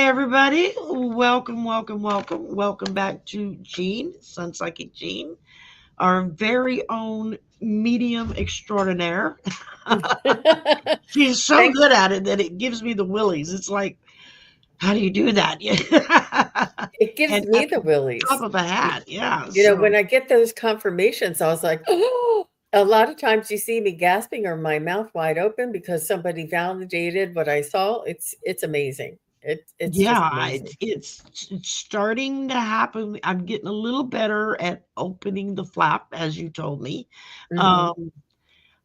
everybody. Welcome back to Jean, SunPsychic Jean, our very own medium extraordinaire. She's so Thanks. good at it that it gives me the willies. It's like, how do you do that? It gives And me at the the willies. drop of a hat, yeah. When So, I get those confirmations, I was like, oh, a lot of times you see me gasping or my mouth wide open because somebody validated what I saw. It's amazing. It's just yeah, amazing. it's starting to happen. I'm getting a little better at opening the flap, as you told me. Hmm. Um,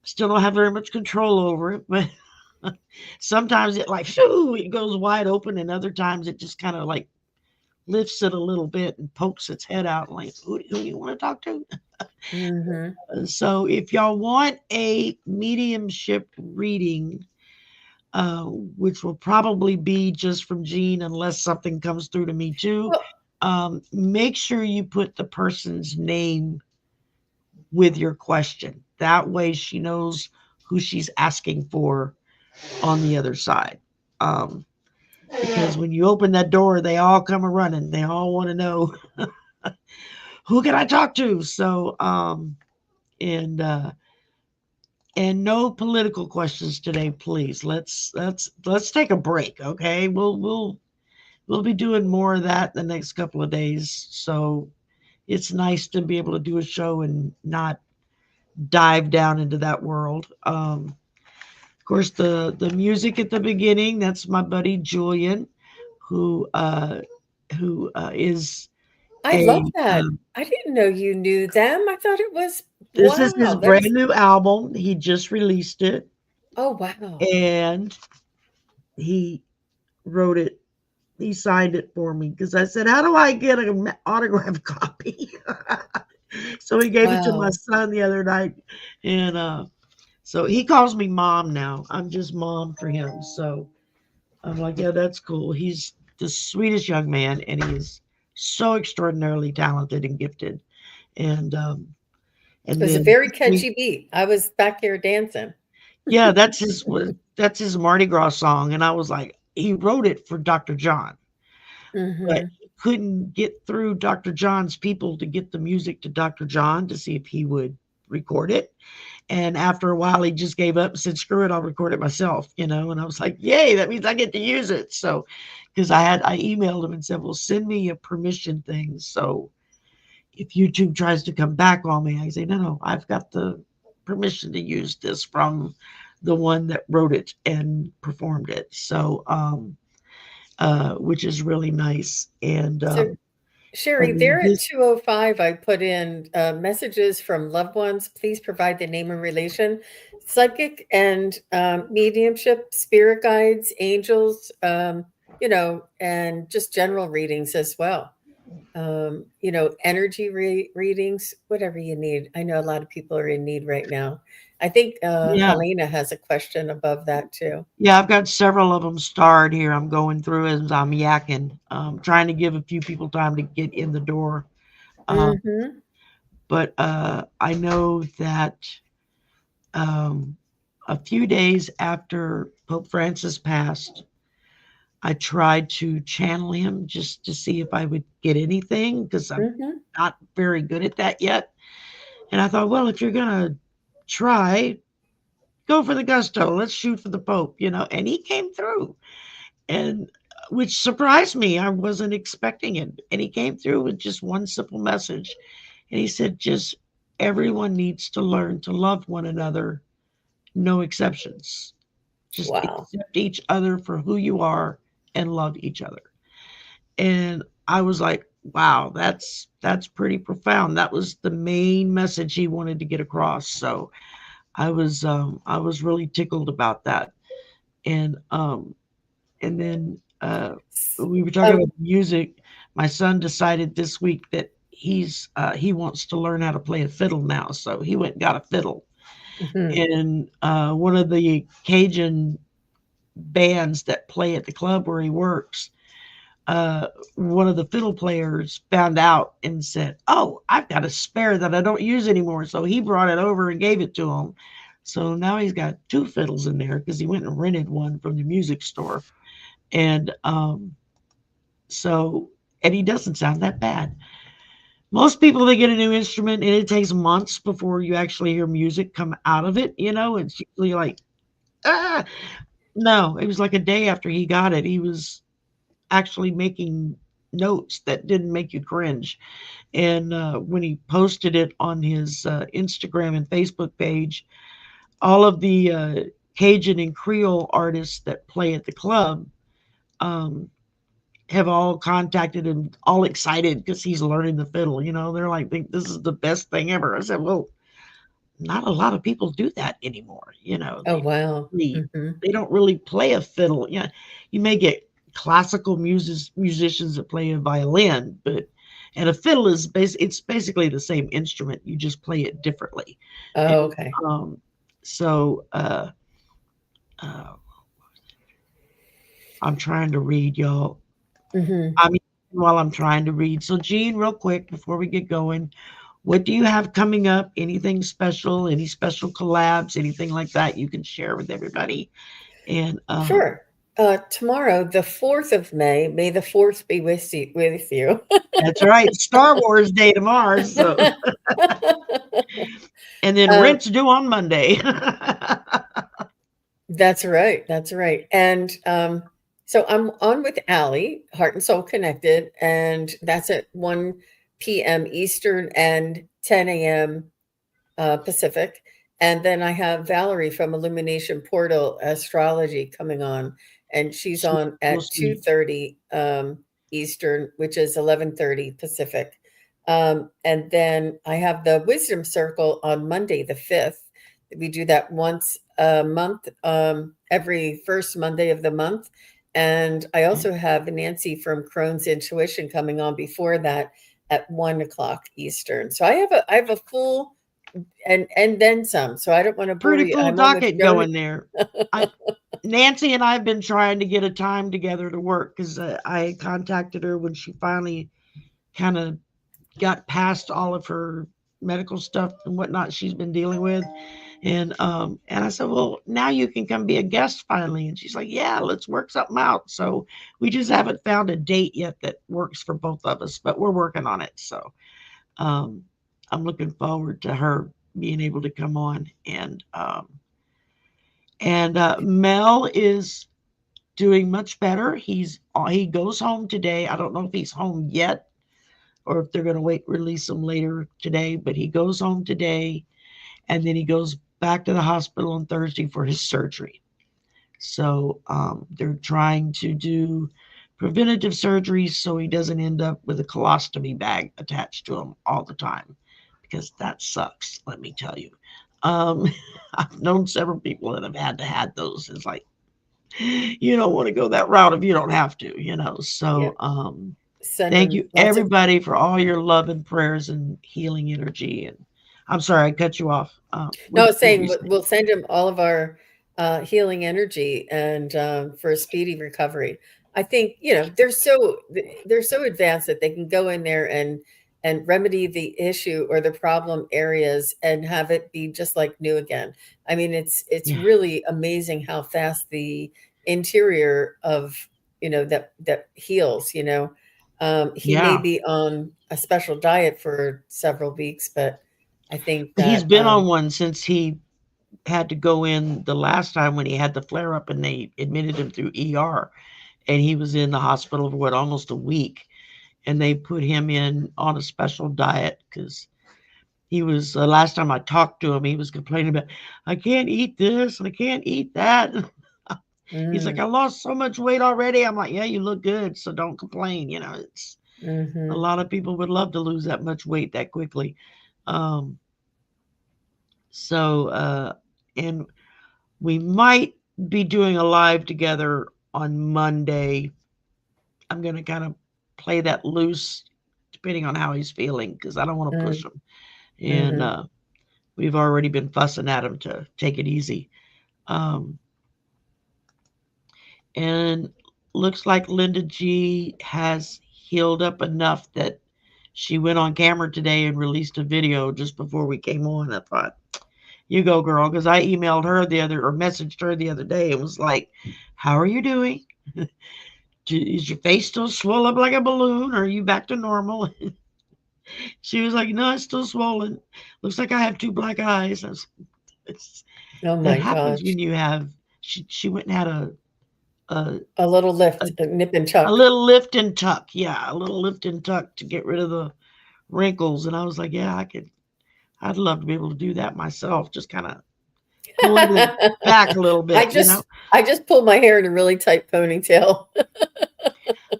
Still don't have very much control over it, but sometimes it like shoo, it goes wide open, and other times it just kind of like lifts it a little bit and pokes its head out like, who do you want to talk to? Hmm. So if y'all want a mediumship reading, which will probably be just from Jean unless something comes through to me too, Well, make sure you put the person's name with your question. That way she knows who she's asking for on the other side. Um, because when you open that door, they all come a running. They all want to know who can I talk to. So, and and no political questions today, please. Let's take a break, okay? We'll be doing more of that the next couple of days. So it's nice to be able to do a show and not dive down into that world. Of course, the music at the beginning, that's my buddy Julian, who uh, who is I a love that. I didn't know you knew them. I thought it was, this is his wow, brand that's, new album. He just released it, oh, wow. and he wrote it. He signed it for me because I said, "How do I get an autographed copy?" So he gave it to my Wow. son the other night, and so he calls me mom now. I'm just mom for him. So I'm like, yeah, that's cool. He's the sweetest young man, and he's so extraordinarily talented and gifted. And It and was a then very this week, catchy beat. I was back here dancing. yeah, that's his Mardi Gras song, and I was like, he wrote it for Dr. John, but Hmm. he couldn't get through Dr. John's people to get the music to Dr. John to see if he would record it. And after a while, he just gave up and said, "Screw it, I'll record it myself." And I was like, "Yay, that means I get to use it." So, because I emailed him and said, "Well, send me a permission thing." So if YouTube tries to come back on me, I say, "No, no, I've got the permission to use this from the one that wrote it and performed it." So, which is really nice. So, Sherry, And then there at this, 2:05, I put in messages from loved ones. Please provide the name and relation. Psychic and mediumship, spirit guides, angels, and just general readings as well. Energy readings, whatever you need. I know a lot of people are in need right now. I think yeah, Helena has a question above that too. yeah, I've got several of them starred here. I'm going through as I'm yakking, trying to give a few people time to get in the door. Um, Hmm. but I know that um, a few days after Pope Francis passed, I tried to channel him just to see if I would get anything because I'm Hmm. not very good at that yet. And I thought, well, if you're going to try, go for the gusto. Let's shoot for the Pope. And he came through. And which surprised me. I wasn't expecting it. And he came through with just one simple message. And he said, just everyone needs to learn to love one another, no exceptions. Just Wow. accept each other for who you are and love each other. And I was like, wow, that's pretty profound. That was the main message he wanted to get across. So I was really tickled about that. And then we were talking Um, about music. My son decided this week that he wants to learn how to play a fiddle now, so he went and got a fiddle. mhm. And one of the Cajun bands that play at the club where he works, one of the fiddle players found out and said, "Oh, I've got a spare that I don't use anymore." So he brought it over and gave it to him. So now he's got two fiddles in there because he went and rented one from the music store. And So, and he doesn't sound that bad. Most people, they get a new instrument and it takes months before you actually hear music come out of it. It's usually like, ah, no, it was like a day after he got it. He was actually making notes that didn't make you cringe. And when he posted it on his Instagram and Facebook page, all of the Cajun and Creole artists that play at the club um, have all contacted him, all excited because he's learning the fiddle. They're like, think this is the best thing ever. I said, well, not a lot of people do that anymore. Oh, wow. They don't really play a fiddle. Yeah, you may get classical musicians that play a violin, but and a fiddle is it's basically the same instrument. You just play it differently. And, Oh, okay. so I'm trying to read, y'all. I mean, while I'm trying to read. So, Jean, real quick before we get going, what do you have coming up? Anything special? Any special collabs? Anything like that you can share with everybody? And Sure. Tomorrow, the 4th of May the 4th be with you. That's right. Star Wars Day tomorrow. So, and then rent's due on Monday. That's right. That's right. And so I'm on with Allie, Heart and Soul Connected, and that's at 1 p.m. Eastern and 10 a.m. Pacific. And then I have Valerie from Illumination Portal Astrology coming on, and she's on at 2:30 Eastern, which is 11:30 Pacific. And then I have the Wisdom Circle on Monday, the 5th. We do that once a month, every first Monday of the month. And I also have Nancy from Crohn's Intuition coming on before that at 1 o'clock Eastern. So I have a full and then some. So I don't want to bore pretty you. full I'm docket going there. Nancy and I have been trying to get a time together to work because I contacted her when she finally kind of got past all of her medical stuff and whatnot she's been dealing with. And I said, well, now you can come be a guest finally. And she's like, yeah, let's work something out. So we just haven't found a date yet that works for both of us, but we're working on it. So I'm looking forward to her being able to come on. And Mel is doing much better. He goes home today. I don't know if he's home yet or if they're going to release him later today, but he goes home today and then he goes back to the hospital on Thursday for his surgery. So they're trying to do preventative surgeries so he doesn't end up with a colostomy bag attached to him all the time, because that sucks, let me tell you. I've known several people that have had those. It's like, you don't want to go that route if you don't have to. So thank you everybody for all your love and prayers and healing energy. And I'm sorry I cut you off. No, saying we'll send him all of our healing energy and for a speedy recovery. I think they're so advanced that they can go in there and remedy the issue or the problem areas and have it be just like new again. I mean, it's really amazing how fast the interior of that heals. He may be on a special diet for several weeks, but I think that he's been on one since he had to go in the last time when he had the flare up and they admitted him through ER, and he was in the hospital for almost a week, and they put him in on a special diet because he was last time I talked to him, he was complaining about, I can't eat this and I can't eat that. He's like, I lost so much weight already. I'm like, yeah, you look good, so don't complain. It's a lot of people would love to lose that much weight that quickly. And we might be doing a live together on Monday. I'm going to kind of play that loose depending on how he's feeling, because I don't want to push him. And we've already been fussing at him to take it easy. And looks like Linda G has healed up enough that she went on camera today and released a video just before we came on. I thought, you go, girl, because I emailed her messaged her the other day and was like, how are you doing? Is your face still swollen up like a balloon? Or are you back to normal? She was like, no, it's still swollen. Looks like I have two black eyes. It's, Oh that my happens gosh. when you have, she went and had a, A little a, lift, a nip and a tuck. little lift and tuck. Yeah, a little lift and tuck to get rid of the wrinkles. And I was like, yeah, I'd love to be able to do that myself. Just kind of pull everything back a little I bit, you know? just I just pulled my hair in a really tight ponytail.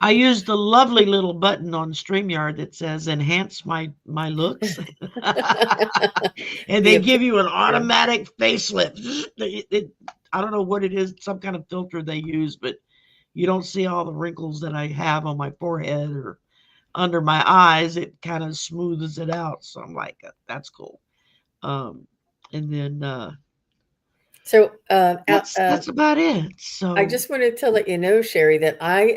I used the lovely little button on StreamYard that says enhance my looks. And The they give you an appearance. automatic facelift. I don't know what it is, some kind of filter they use, but you don't see all the wrinkles that I have on my forehead or under my eyes. It kind of smooths it out. So I'm like, that's cool. Um, and then So that's about it. I So just wanted to let you know, Sherry, that I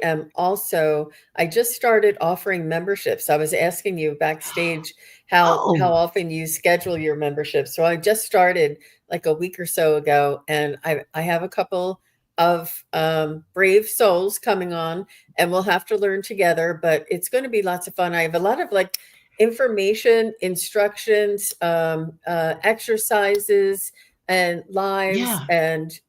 just started offering memberships. I was asking you backstage how oh often you schedule your membership. So I just started like a week or so ago, and I have a couple of brave souls coming on, and we'll have to learn together, but it's going to be lots of fun. I have a lot of like information, instructions, exercises, and lives, yeah. and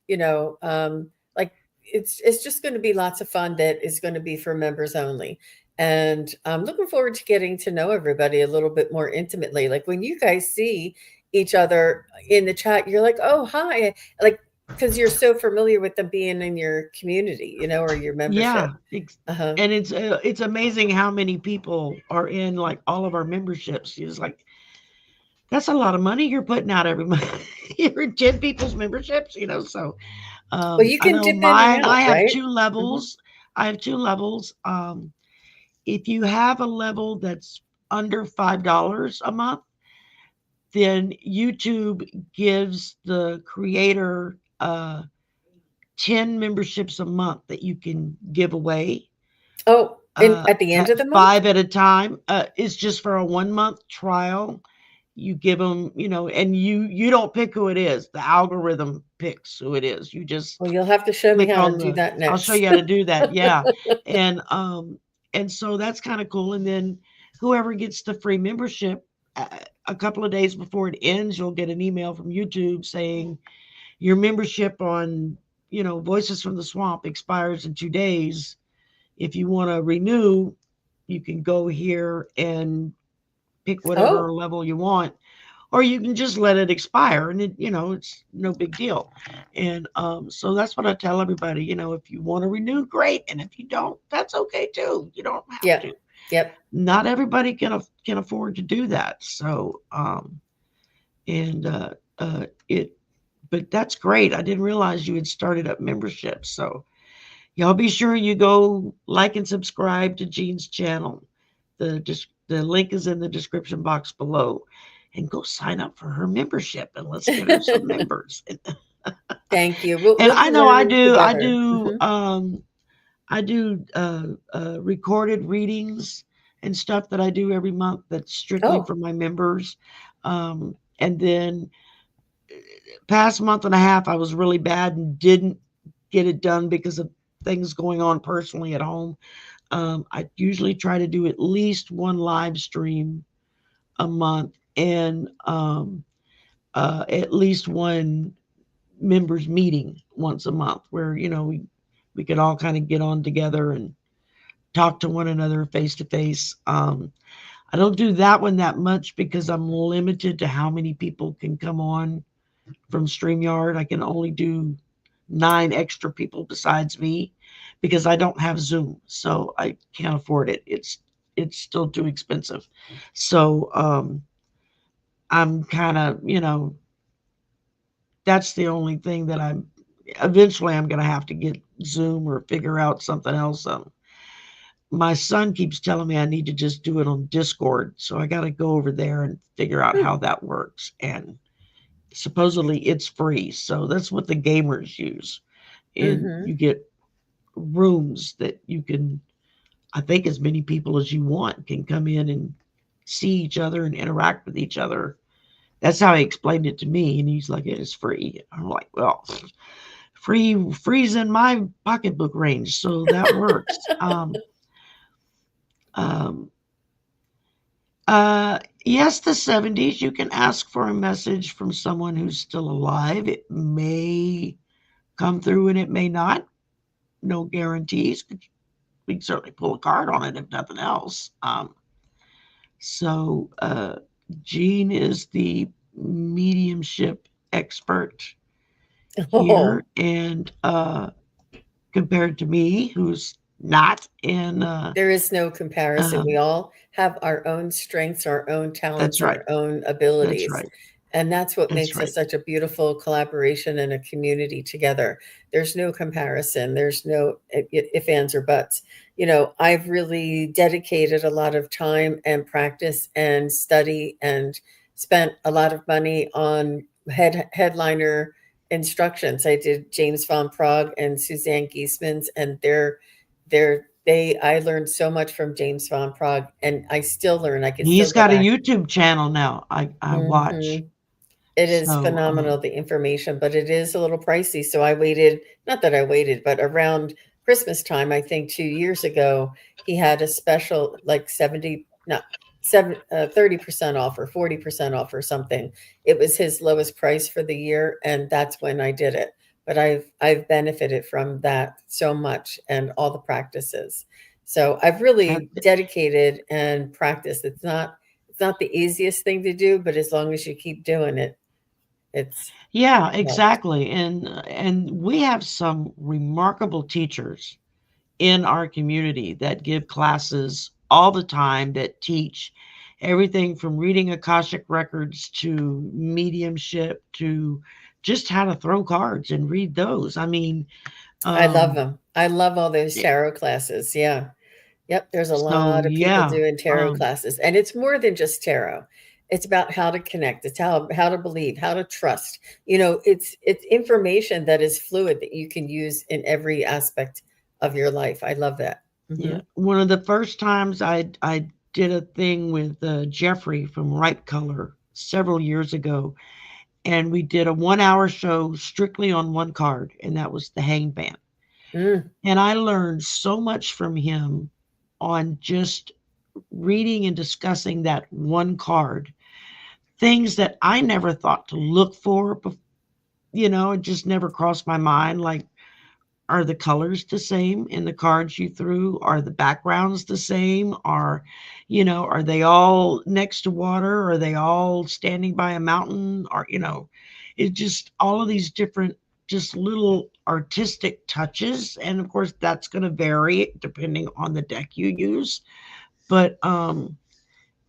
like it's just going to be lots of fun that is going to be for members only. And I'm looking forward to getting to know everybody a little bit more intimately. Like when you guys see each other in the chat, you're like, oh hi, like because you're so familiar with them being in your community, or your membership. Yeah, Uh-huh. and it's amazing how many people are in like all of our memberships. It's like that's a lot of money you're putting out every month. You're in 10 people's memberships, So Well, you I can know dip in and mine. out, I have right? two Hmm. levels. I have two levels. If you have a level that's under $5 a month, then YouTube gives the creator 10 memberships a month that you can give away. Oh, and at the end At of the month. 5 at a time. It's just for a 1 month trial. You give them, and you don't pick who it is. The algorithm picks who it is. You just Well, you'll have to show me click how to on do the. that I'll show next. you how to do that. Yeah, and so that's kind of cool. And then whoever gets the free membership, a couple of days before it ends, you'll get an email from YouTube saying your membership on Voices from the Swamp expires in 2 days. If you want to renew, you can go here and pick whatever Oh, level you want, or you can just let it expire, and it's no big deal. And so that's what I tell everybody. If you want to renew, great, and if you don't, that's okay too. You don't have yeah. to. Yep. Not everybody can afford to do that. So and it but that's great. I didn't realize you had started up memberships. So y'all be sure you go like and subscribe to Jean's channel. The link is in the description box below. And go sign up for her membership and let's get her some members. Thank you. We'll And we'll I be know learning together. I do recorded readings and stuff that I do every month that's strictly Oh, for my members. And then past month and a half, I was really bad and didn't get it done because of things going on personally at home. I usually try to do at least one live stream a month and at least one members meeting once a month where we could all kind of get on together and talk to one another face to face. I don't do that one that much because I'm limited to how many people can come on from StreamYard. I can only do 9 extra people besides me because I don't have Zoom, so I can't afford it. It's still too expensive. So I'm kind of, that's the only thing that I'm going to have to get Zoom or figure out something else. My son keeps telling me I need to just do it on Discord, so I got to go over there and figure out hmm. how that works. And supposedly it's free, so that's what the gamers use. And Mm-hmm. you get rooms that you can, I think as many people as you want can come in and see each other and interact with each other. That's how he explained it to me. And he's like, it is free. I'm like, well, free's in my pocketbook range, so that works. Um, yes, the 70s, you can ask for a message from someone who's still alive. It may come through and it may not. No guarantees. We can certainly pull a card on it if nothing else. So Jean is the mediumship expert Oh, here, and compared to me, who's not in. there is no comparison. We Um, all have our own strengths, our own that's talents, right. our own That's abilities. right. And that's what That's makes us right. such a beautiful collaboration and a community together. There's no comparison. There's no if, ands, or buts. I've really dedicated a lot of time and practice and study and spent a lot of money on headliner instructions. I did James von Prague and Suzanne Giesmans, and I learned so much from James von Prague, and I still learn. I can still He's go got a back. YouTube channel now. I watch. Mhm. It is So phenomenal, the information, but it is a little pricey. So I waited, not that I waited, but around Christmas time, I think 2 years ago, he had a special like 70, no, 30% off or 40% off or something. It was his lowest price for the year, and that's when I did it. But I've benefited from that so much and all the practices. So I've really that's dedicated and practiced. It's not the easiest thing to do, but as long as you keep doing it, it's yeah, helped. exactly. And we have some remarkable teachers in our community that give classes all the time that teach everything from reading Akashic records to mediumship to just how to throw cards and read those. I mean, I love um, them. I love all those it- tarot classes. Yeah. Yep. There's a so lot of people yeah, doing tarot um, classes, and it's more than just tarot. It's about how to connect. It's how to believe, how to trust. It's information that is fluid that you can use in every aspect of your life. I love that. yeah. Hmm. One of the first times I did a thing with Jeffrey from Ripe Color several years ago, and we did a 1 hour show strictly on one card, and that was the Hangman. Mm, And I learned so much from him on just reading and discussing that one card, things that I never thought to look for. It just never crossed my mind. Like, are the colors the same in the cards you threw? Are the backgrounds the same? Are they all next to water? Are they all standing by a mountain? It just all of these different, just little artistic touches. And of course, that's going to vary depending on the deck you use. But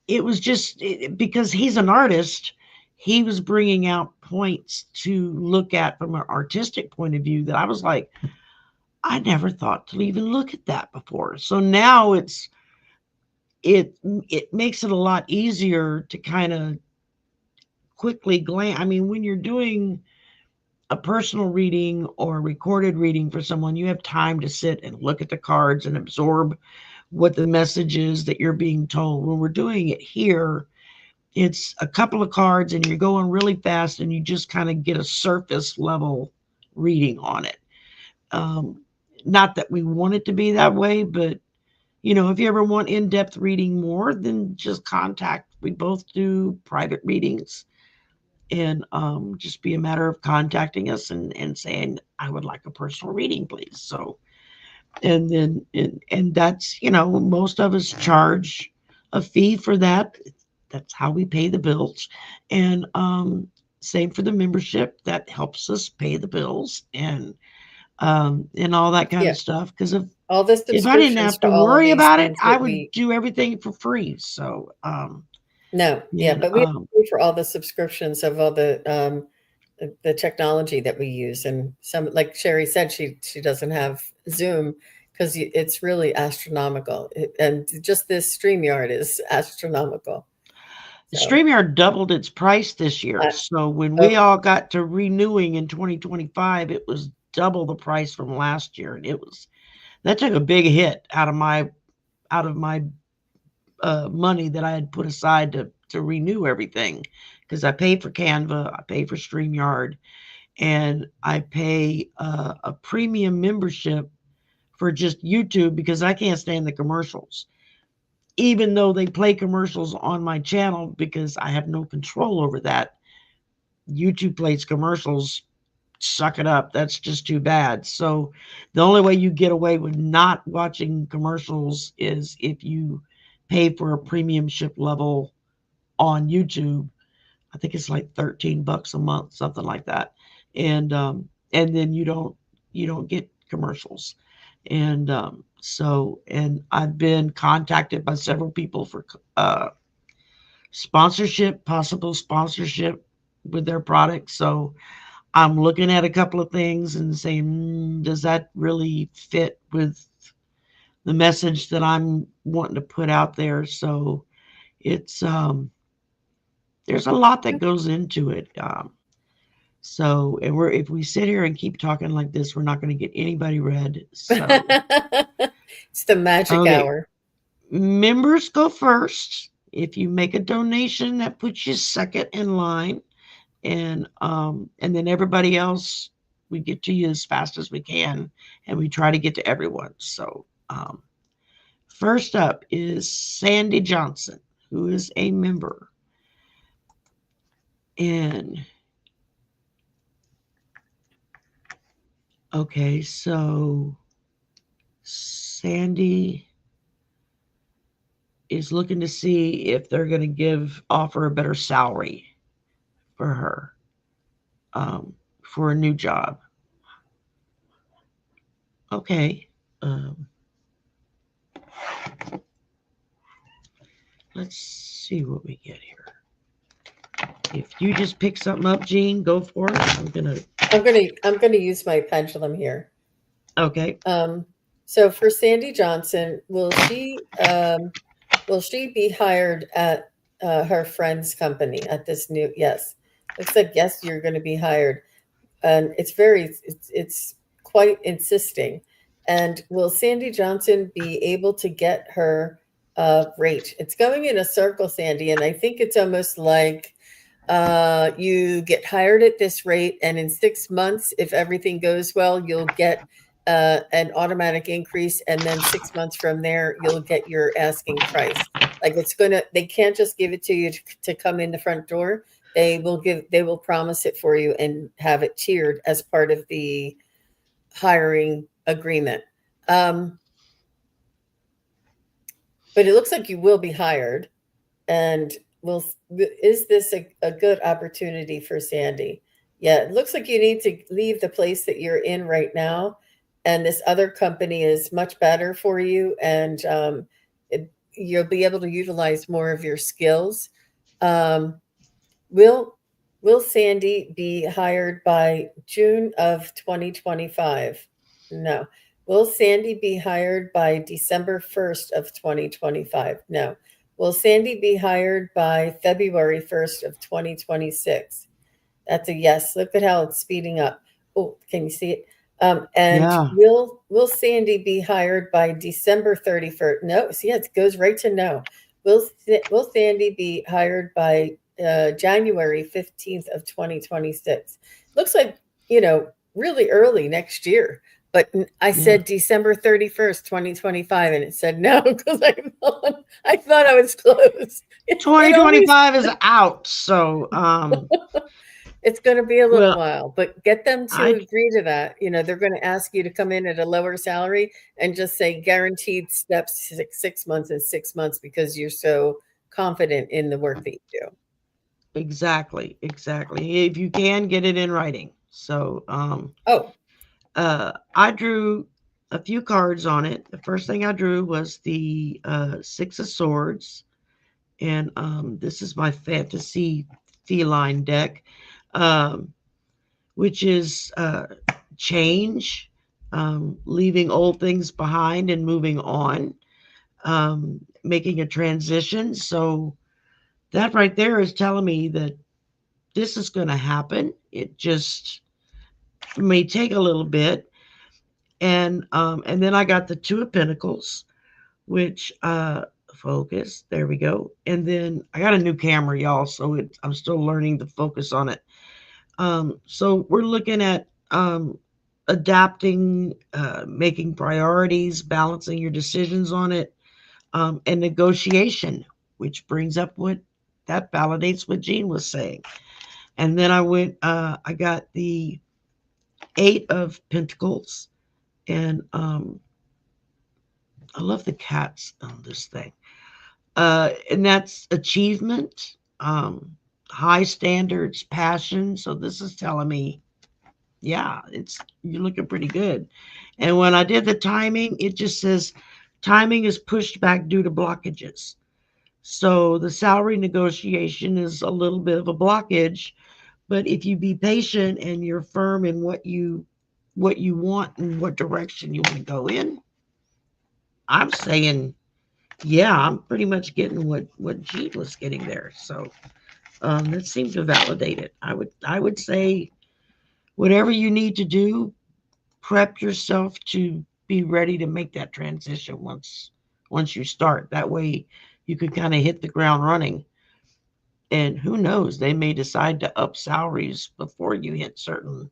it was just because he's an artist, he was bringing out points to look at from an artistic point of view that I was like, I never thought to even look at that before. So now it makes it a lot easier to kind of quickly glance. I mean, when you're doing a personal reading or a recorded reading for someone, you have time to sit and look at the cards and absorb what the message is that you're being told. When we're doing it here, it's a couple of cards and you're going really fast and you just kind of get a surface level reading on it. Um, Not that we want it to be that way, but if you ever want in-depth reading more, then just contact. We both do private readings, and just be a matter of contacting us and saying, I would like a personal reading, please. So, and then, and that's, most of us charge a fee for that. That's how we pay the bills. And same for the membership. That helps us pay the bills and all that kind yeah. of stuff. Because All the if I didn't subscriptions have to to all of worry these about it, things I that would we do everything for free. So, no, yeah, and but we have to pay for all the subscriptions of all the technology that we use, and some, like Sherry said, she doesn't have Zoom because it's really astronomical, and just this StreamYard is astronomical. So, StreamYard doubled its price this year. I, So when we oh, all got to renewing in 2025, it was double the price from last year, and that took a big hit out of my money that I had put aside to renew everything because I paid for Canva, I paid for StreamYard, and I pay a premium membership for just YouTube because I can't stand the commercials. Even though they play commercials on my channel because I have no control over that, YouTube plays commercials. Suck it up. That's just too bad. So the only way you get away with not watching commercials is if you pay for a premiumship level on YouTube. I think it's like $13 a month, something like that. And then you don't get commercials. And I've been contacted by several people for sponsorship, possible sponsorship with their products. So I'm looking at a couple of things and saying, does that really fit with the message that I'm wanting to put out there? So it's there's a lot that goes into it. So and if we sit here and keep talking like this, we're not going to get anybody read. So It's the magic okay, hour. members go first. If you make a donation, that puts you second in line, and then everybody else, we get to you as fast as we can, and we try to get to everyone. So first up is Sandy Johnson, who is a member, and okay, so Sandy is looking to see if they're going to offer a better salary for her for a new job. Okay. Let's see what we get here. If you just pick something up, Jean, go for it. I'm gonna use my pendulum here. Okay. So for Sandy Johnson, will she be hired at her friend's company at this new? Yes, looks like yes, you're going to be hired, and it's quite insisting. And will Sandy Johnson be able to get her rate? It's going in a circle, Sandy, and I think it's almost like you get hired at this rate, and in 6 months, if everything goes well, you'll get an automatic increase, and then 6 months from there, you'll get your asking price. Like they can't just give it to you to come in the front door. They will promise it for you and have it tiered as part of the hiring agreement. But it looks like you will be hired, and is this a good opportunity for Sandy? Yeah, it looks like you need to leave the place that you're in right now, and this other company is much better for you, and you'll be able to utilize more of your skills. Will Sandy be hired by June of 2025? No. Will Sandy be hired by December 1st of 2025? No. Will Sandy be hired by February 1st of 2026? That's a yes. Look at how it's speeding up. Oh, can you see it? And Yeah. will Sandy be hired by December 31st? No. See, it goes right to no. Will Sandy be hired by January 15th of 2026? Looks like, really early next year. But I said December 31st, 2025, and it said no because I thought I was close. 2025 is out, so it's going to be a little well, while, but get them to agree to that. They're going to ask you to come in at a lower salary and just say guaranteed steps 6 months and 6 months because you're so confident in the work that you do. Exactly. If you can get it in writing. So I drew a few cards on it. The first thing I drew was the Six of Swords, and this is my fantasy feline deck, which is change, leaving old things behind and moving on, making a transition. So that right there is telling me that this is going to happen. It just may take a little bit. And then I got the Two of Pentacles, which focus. There we go. And then I got a new camera, y'all, so I'm still learning the focus on it. So we're looking at adapting, making priorities, balancing your decisions on it, and negotiation, which brings up what that validates what Jean was saying. And then I got the Eight of Pentacles, and I love the cats on this thing. And that's achievement, high standards, passion. So this is telling me, yeah, you're looking pretty good. And when I did the timing, it just says timing is pushed back due to blockages. So the salary negotiation is a little bit of a blockage, but if you be patient and you're firm in what you want and what direction you want to go in, I'm saying, yeah, I'm pretty much getting what Jean was getting there. So that seems to validate it. I would say whatever you need to do, prep yourself to be ready to make that transition once you start. That way you could kind of hit the ground running. And who knows, they may decide to up salaries before you hit certain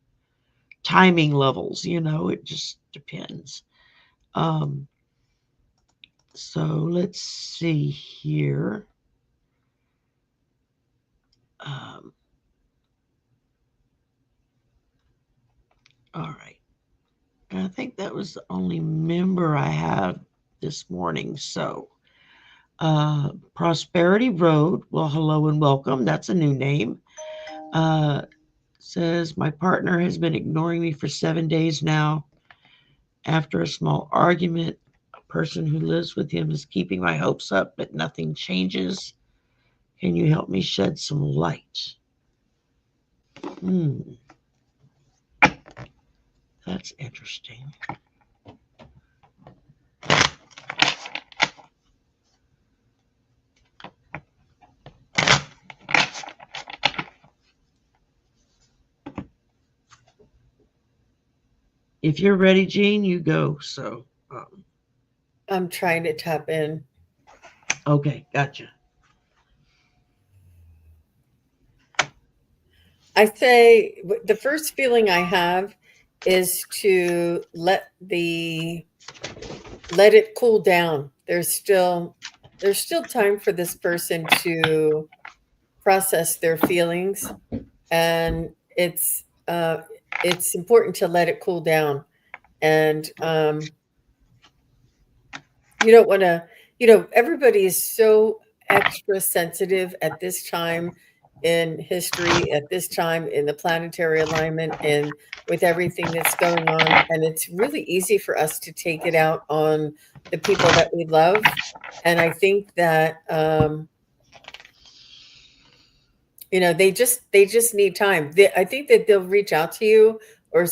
timing levels. It just depends. Um, so let's see here. Um, all right. And I think that was the only member I have this morning. So, Prosperity Road. Well, hello and welcome. That's a new name. Says, my partner has been ignoring me for 7 days now. After a small argument, a person who lives with him is keeping my hopes up, but nothing changes. Can you help me shed some light? That's interesting. If you're ready, Jean, you go. So, I'm trying to tap in. Okay, gotcha. I say the first feeling I have is to let it cool down. There's still time for this person to process their feelings, and it's important to let it cool down. And you don't want to, everybody is so extra sensitive at this time in history, at this time in the planetary alignment, and with everything that's going on. And it's really easy for us to take it out on the people that we love. And I think that, they just need time. I think that they'll reach out to you, or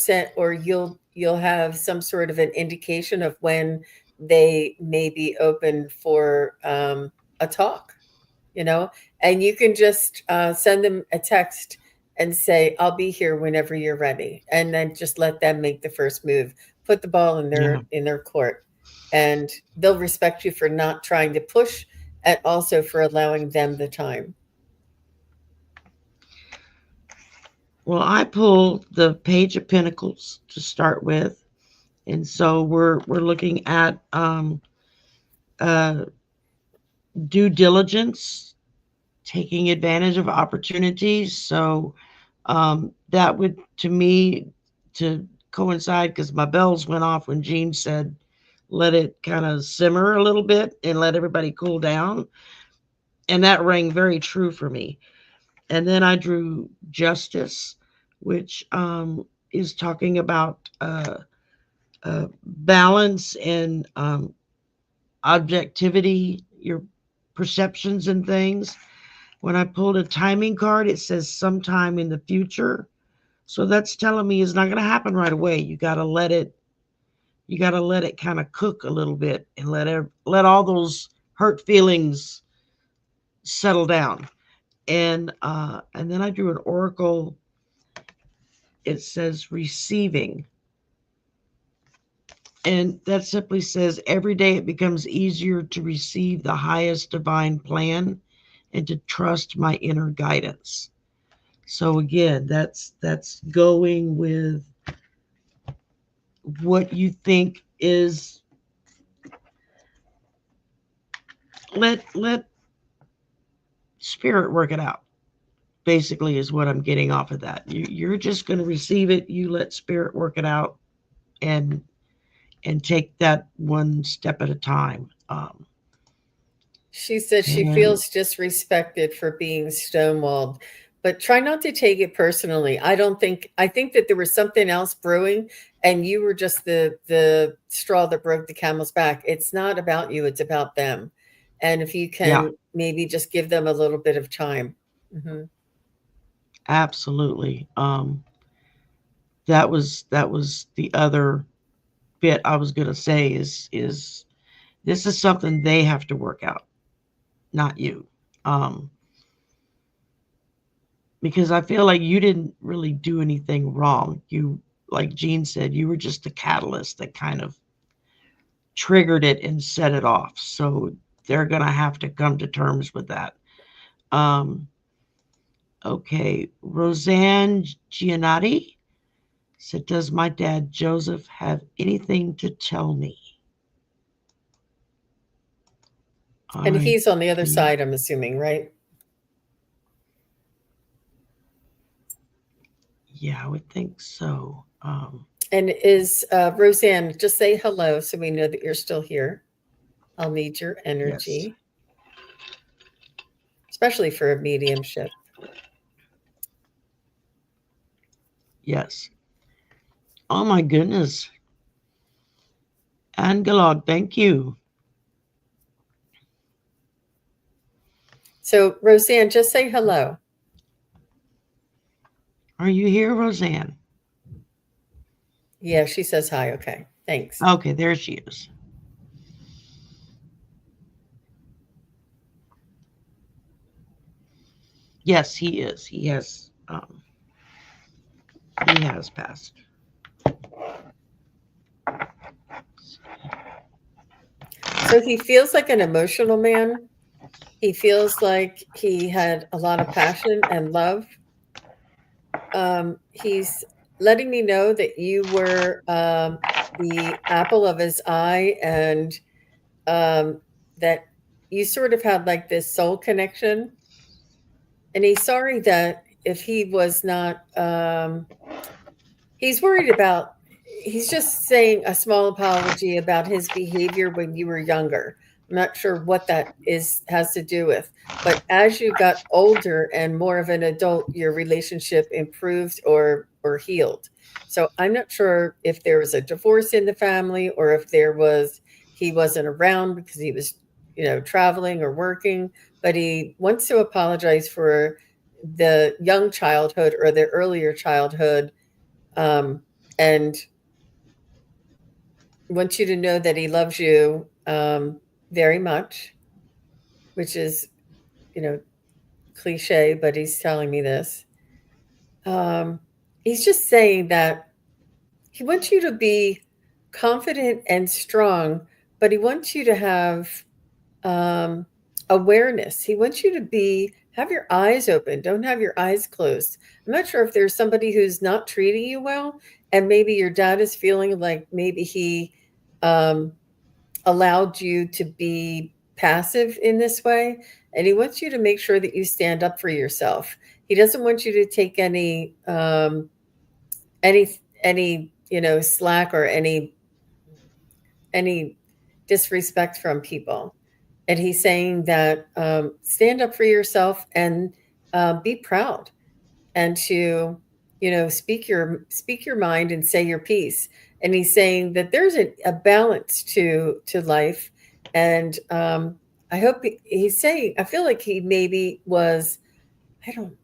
you'll have some sort of an indication of when they may be open for a talk, and you can just send them a text and say, I'll be here whenever you're ready. And then just let them make the first move, put the ball in their court, and they'll respect you for not trying to push, and also for allowing them the time. Well, I pulled the Page of Pentacles to start with, and so we're looking at due diligence, taking advantage of opportunities. So that would, to me, to coincide, because my bells went off when Jean said, let it kind of simmer a little bit and let everybody cool down. And that rang very true for me. And then I drew Justice, which is talking about balance and objectivity, your perceptions and things. When I pulled a timing card, it says sometime in the future. So that's telling me it's not going to happen right away. You got to let it kind of cook a little bit and let all those hurt feelings settle down. And then I drew an oracle. It says receiving. And that simply says every day it becomes easier to receive the highest divine plan and to trust my inner guidance. So again, that's going with what you think is, let spirit work it out. Basically, is what I'm getting off of that. You're just going to receive it. You let spirit work it out, and take that one step at a time. She says she And feels disrespected for being stonewalled, but try not to take it personally. I think that there was something else brewing, and you were just the straw that broke the camel's back. It's not about you, it's about them. And if you yeah, can maybe just give them a little bit of time. Mm-hmm. absolutely. That was the other bit I was going to say is this is something they have to work out, not you. Um, because I feel like you didn't really do anything wrong. You, like Jean said, you were just the catalyst that kind of triggered it and set it off. So they're going to have to come to terms with that. Um, okay, Roseanne Giannotti said, "Does my dad Joseph have anything to tell me?" And I he's on the other do. side, I'm assuming, right? Yeah, I would think so. And is Roseanne, just say hello so we know that you're still here. I'll need your Yes, energy, especially for a mediumship. yes. Oh my goodness. Angelog, thank you. So, Roseanne, just say hello. Are you here, Roseanne? Yeah, she says hi. Okay, thanks. Okay, there she is. Yes, he is. He has passed. So he feels like an emotional man. He feels like he had a lot of passion and love. He's letting me know that you were the apple of his eye, and that you sort of had like this soul connection. And he's sorry that if he was not, he's worried about, he's just saying a small apology about his behavior when you were younger. I'm not sure what that has to do with, but as you got older and more of an adult, your relationship improved or healed. So I'm not sure if there was a divorce in the family, or if he wasn't around because he was, traveling or working, but he wants to apologize for the young childhood or the earlier childhood, and wants you to know that he loves you very much, which is, you know, cliche, but he's telling me this. Um, he's just saying that he wants you to be confident and strong, but he wants you to have um, awareness. He wants you to have your eyes open. Don't have your eyes closed. I'm not sure if there's somebody who's not treating you well, and maybe your dad is feeling like maybe he um, allowed you to be passive in this way, and he wants you to make sure that you stand up for yourself. He doesn't want you to take any slack or any disrespect from people. And he's saying that stand up for yourself and be proud, and to speak your mind and say your piece. And he's saying that there's a balance to life. And I hope he's saying, I feel like he maybe was, I don't,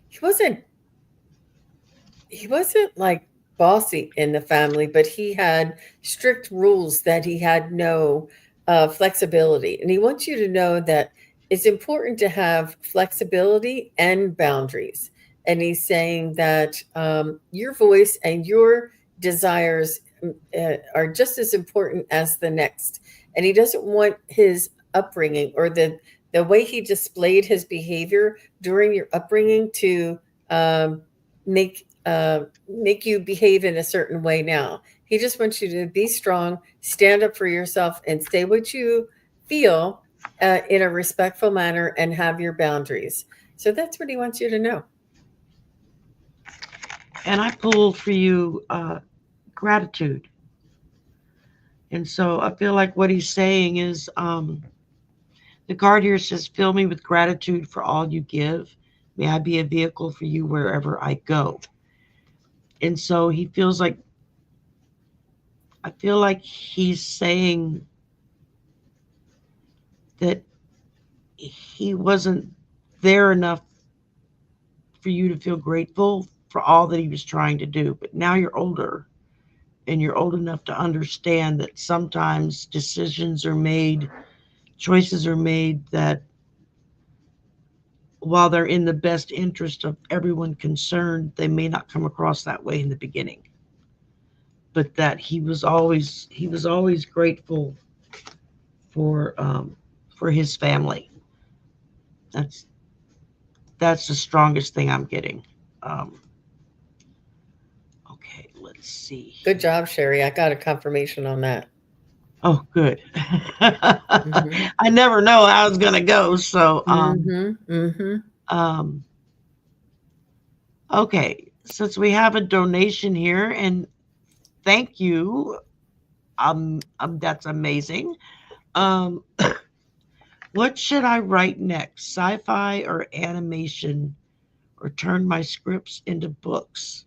he wasn't like bossy in the family, but he had strict rules that he had no flexibility. And he wants you to know that it's important to have flexibility and boundaries. And he's saying that your voice and your desires are just as important as the next. And he doesn't want his upbringing or the way he displayed his behavior during your upbringing to um, make you behave in a certain way now. He just wants you to be strong, stand up for yourself, and say what you feel in a respectful manner, and have your boundaries. So that's what he wants you to know. And I pulled for you gratitude. And so I feel like what he's saying is the card here says, fill me with gratitude for all you give. May I be a vehicle for you wherever I go. And so he feels like, I feel like he's saying that he wasn't there enough for you to feel grateful for all that he was trying to do. But now you're older and you're old enough to understand that sometimes decisions are made, choices are made that, while they're in the best interest of everyone concerned, they may not come across that way in the beginning. But that he was always grateful for his family. That's the strongest thing I'm getting. Okay, let's see. Good job, Sherry. I got a confirmation on that. Oh, good. I never know how it's gonna go. So, okay, since we have a donation here, and thank you, that's amazing. What should I write next? Sci-fi or animation, or turn my scripts into books?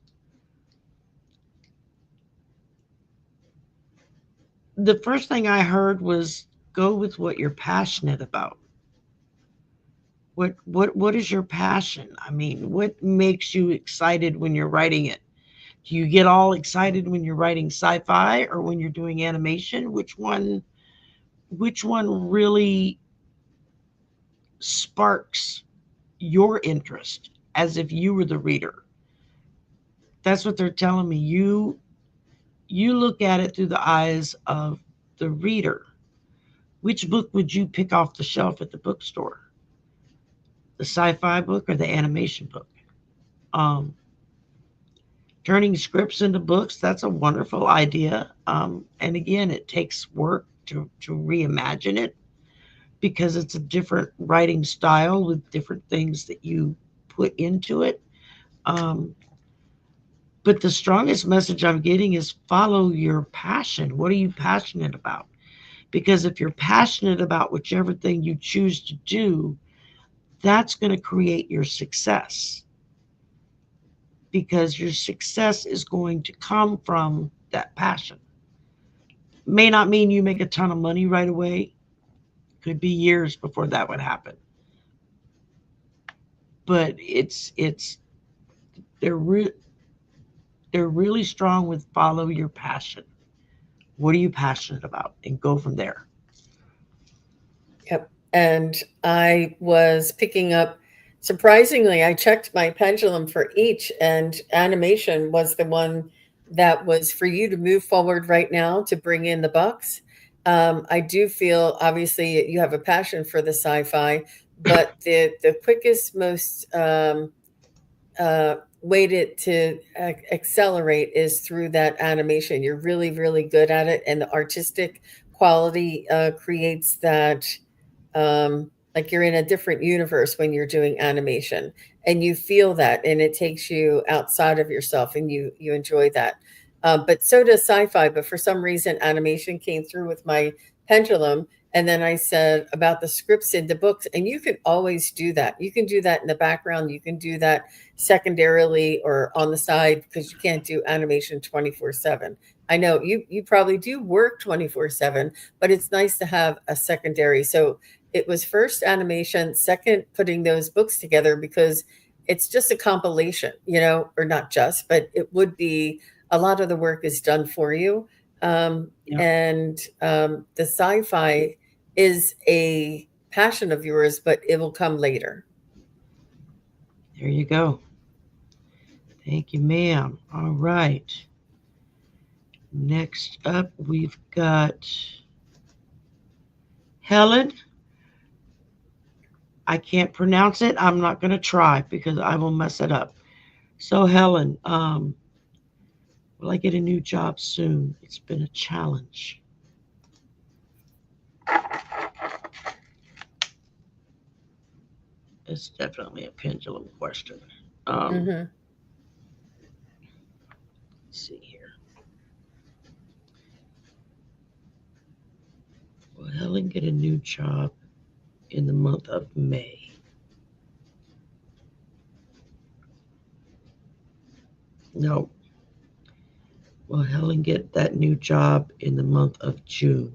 The first thing I heard was go with what you're passionate about. What is your passion? I mean, what makes you excited when you're writing it? Do you get all excited when you're writing sci-fi or when you're doing animation? Which one really sparks your interest as if you were the reader? That's what they're telling me. You look at it through the eyes of the reader. Which book would you pick off the shelf at the bookstore? The sci-fi book or the animation book? Turning scripts into books, that's a wonderful idea. And again, it takes work to reimagine it, because it's a different writing style with different things that you put into it. But the strongest message I'm getting is follow your passion. What are you passionate about? Because if you're passionate about whichever thing you choose to do, that's going to create your success. Because your success is going to come from that passion. May not mean you make a ton of money right away. Could be years before that would happen. But they're really strong with follow your passion. What are you passionate about? And go from there. Yep. And I was picking up, surprisingly, I checked my pendulum for each, and animation was the one that was for you to move forward right now to bring in the bucks. I do feel, obviously, you have a passion for the sci-fi, but the quickest, most way to accelerate is through that animation. You're really, really good at it, and the artistic quality creates that. Like you're in a different universe when you're doing animation, and you feel that, and it takes you outside of yourself, and you enjoy that. But so does sci-fi. But for some reason, animation came through with my pendulum. And then I said about the scripts into books, and you can always do that. You can do that in the background. You can do that secondarily or on the side, because you can't do animation 24/7. I know you probably do work 24/7, but it's nice to have a secondary. So it was first animation, second putting those books together, because it's just a compilation, or not just, but it would be a lot of the work is done for you. And the sci-fi is a passion of yours, but it will come later. There you go. Thank you, ma'am. All right. Next up, we've got Helen. I can't pronounce it. I'm not going to try because I will mess it up. So Helen, will I get a new job soon? It's been a challenge. It's definitely a pendulum question. Mm-hmm. Let's see here. Will Helen get a new job in the month of May? No. Will Helen get that new job in the month of June?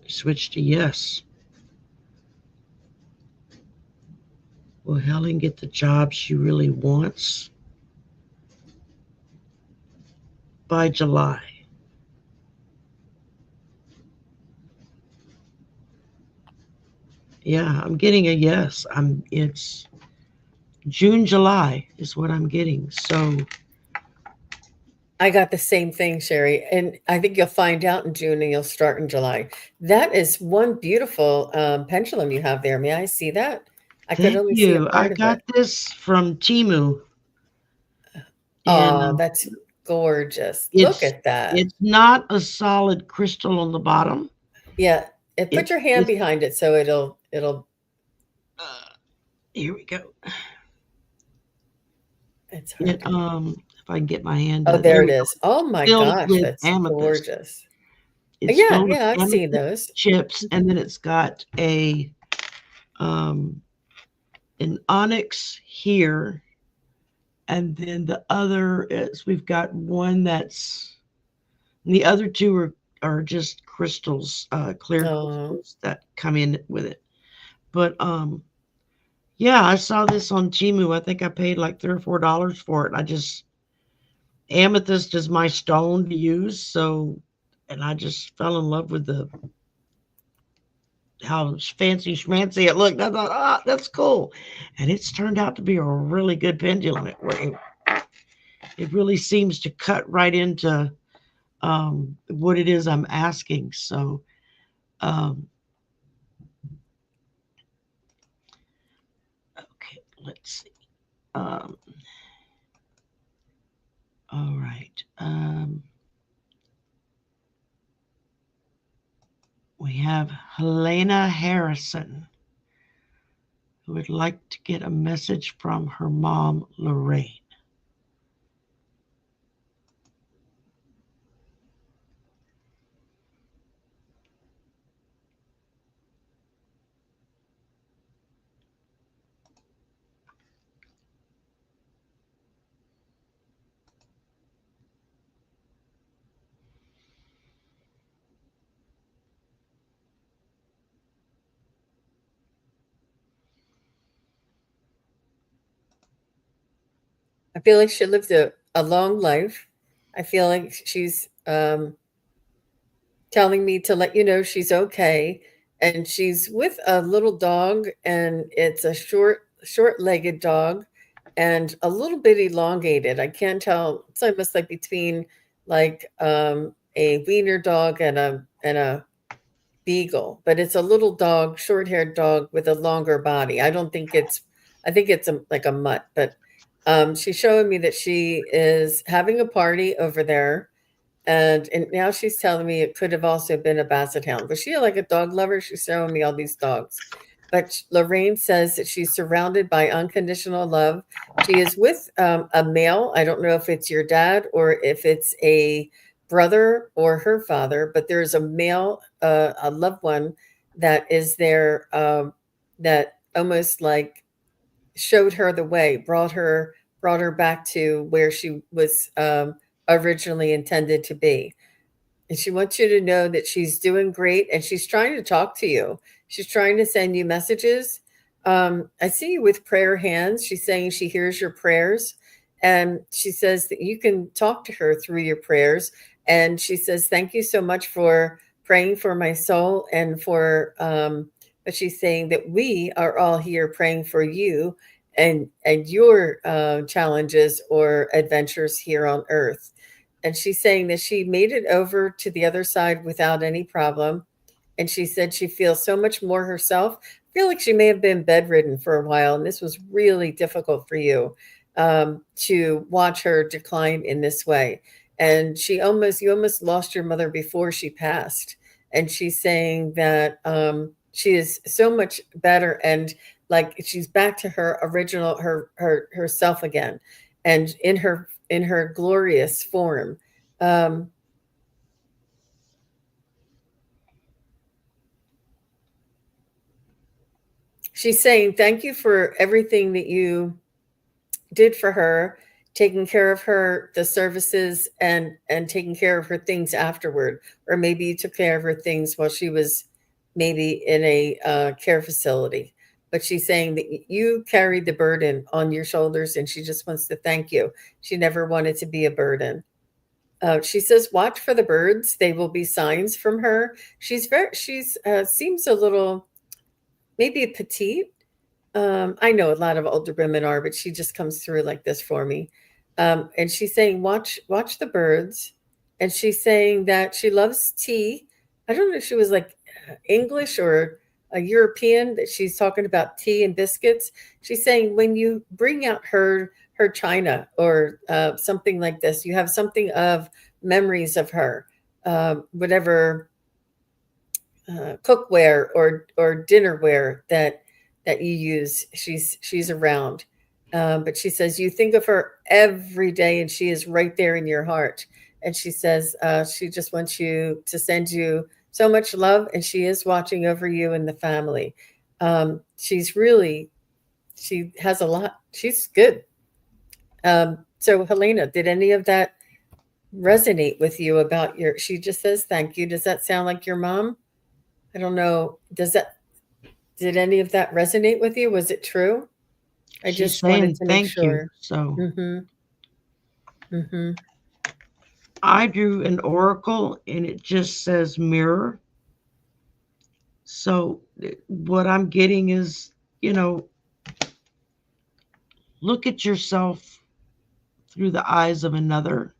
Switch to yes. Will Helen get the job she really wants by July? Yeah, I'm getting a yes. It's June, July is what I'm getting. So I got the same thing, Sherry, and I think you'll find out in June and you'll start in July. That is one beautiful pendulum you have there. May I see that? I could thank only see a you. I part of got it. this from Timu, and Oh, that's gorgeous. Look it's at that. it's not a solid crystal on the bottom. Yeah, put It's your hand it's behind it so it'll uh, here we go. it's hard It to read. if I can get my hand Oh, done, there there it we go. is. Oh my Filled gosh, with that's amethyst. gorgeous. It's Yeah, filled with yeah, I've seen amethyst those. chips, and then it's got a um an onyx here, and then the other is we've got one that's the other two are just crystals, clear Oh, crystals that come in with it. But yeah, I saw this on Timu. I think I paid like $3 or $4 for it. I just amethyst is my stone to use, so and I just fell in love with the how fancy schmancy it looked. I thought, ah, that's cool, and it's turned out to be a really good pendulum. It really seems to cut right into what it is I'm asking. So, um, okay, let's see. Um, all right. We have Helena Harrison, who would like to get a message from her mom, Lorraine. I feel like she lived a long life. I feel like she's telling me to let you know she's okay. And she's with a little dog, and it's a short-legged dog and a little bit elongated. I can't tell. It's almost like between like a wiener dog and a beagle, but it's a little dog, short-haired dog with a longer body. I think it's like a mutt, but she's showing me that she is having a party over there, and now she's telling me it could have also been a basset hound. Was she like a dog lover? She's showing me all these dogs. But Lorraine says that she's surrounded by unconditional love. She is with a male. I don't know if it's your dad or if it's a brother or her father, but there's a male, a loved one that is there, that almost like showed her the way, brought her back to where she was originally intended to be. And she wants you to know that she's doing great and she's trying to talk to you. She's trying to send you messages. I see you with prayer hands. She's saying she hears your prayers. And she says that you can talk to her through your prayers. And she says, thank you so much for praying for my soul and for, but she's saying that we are all here praying for you and your challenges or adventures here on earth. And she's saying that she made it over to the other side without any problem. And she said she feels so much more herself, feel like she may have been bedridden for a while, and this was really difficult for you to watch her decline in this way. And you almost lost your mother before she passed. And she's saying that she is so much better, and like she's back to her original herself again, and in her glorious form. She's saying thank you for everything that you did for her, taking care of her, the services, and taking care of her things afterward. Or maybe you took care of her things while she was maybe in a care facility. But she's saying that you carried the burden on your shoulders, and she just wants to thank you. She never wanted to be a burden. She says, "Watch for the birds; they will be signs from her." She's seems a little, maybe petite. I know a lot of older women are, but she just comes through like this for me. And she's saying, watch the birds. And she's saying that she loves tea. I don't know if she was like English or a European, that she's talking about tea and biscuits. She's saying when you bring out her china or something like this, you have something of memories of her, whatever cookware or dinnerware that you use. She's around, but she says you think of her every day, and she is right there in your heart. And she says she just wants you to send you so much love, and she is watching over you and the family. She has a lot. She's good. So Helena, did any of that resonate with you about your? She just says thank you. Does that sound like your mom? I don't know. Did any of that resonate with you? Was it true? I She's just wanted saying to make thank you. sure. So Mm-hmm. I drew an oracle and it just says mirror. So what I'm getting is, look at yourself through the eyes of another.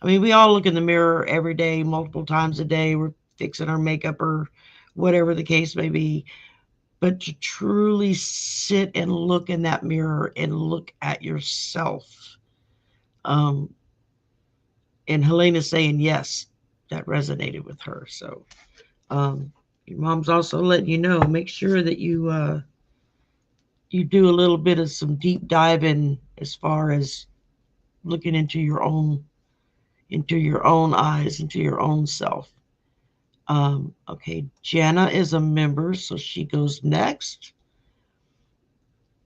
I mean, we all look in the mirror every day, multiple times a day. We're fixing our makeup or whatever the case may be. But to truly sit and look in that mirror and look at yourself. And Helena's saying, yes, that resonated with her. So your mom's also letting you know, make sure that you do a little bit of some deep diving as far as looking into your own eyes, into your own self. Okay, Jana is a member, so she goes next,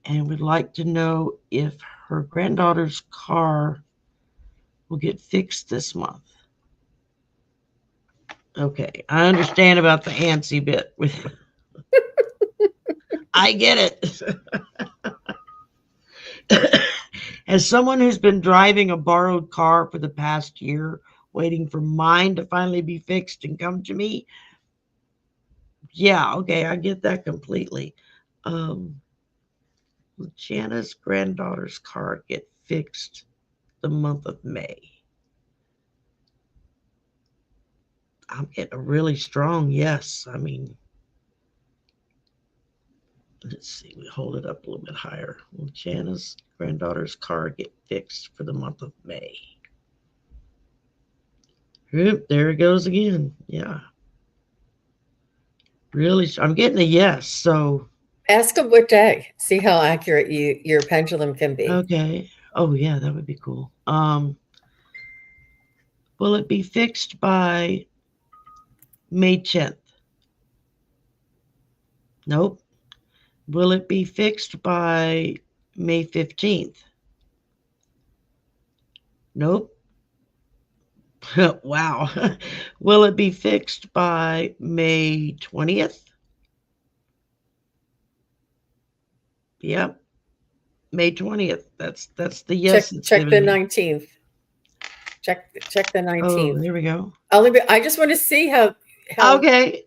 and would like to know if her granddaughter's car will get fixed this month. Okay, I understand about the antsy bit. I get it. As someone who's been driving a borrowed car for the past year, waiting for mine to finally be fixed and come to me, yeah, okay, I get that completely. Jana's granddaughter's car get fixed the month of May. I'm getting a really strong yes. I mean, let's see, we hold it up a little bit higher. Will Jana's granddaughter's car get fixed for the month of May? Oop, there it goes again. Yeah. Really, I'm getting a yes. So Ask them what day. See how accurate your pendulum can be. okay. Oh yeah, that would be cool. Will it be fixed by May 10th? Nope. Will it be fixed by May 15th? Nope. Wow. Will it be fixed by May 20th? Yep. May 20th. That's the yes. Check the 19th. Check the Oh, 19th. there we go. I just want to see how. Okay.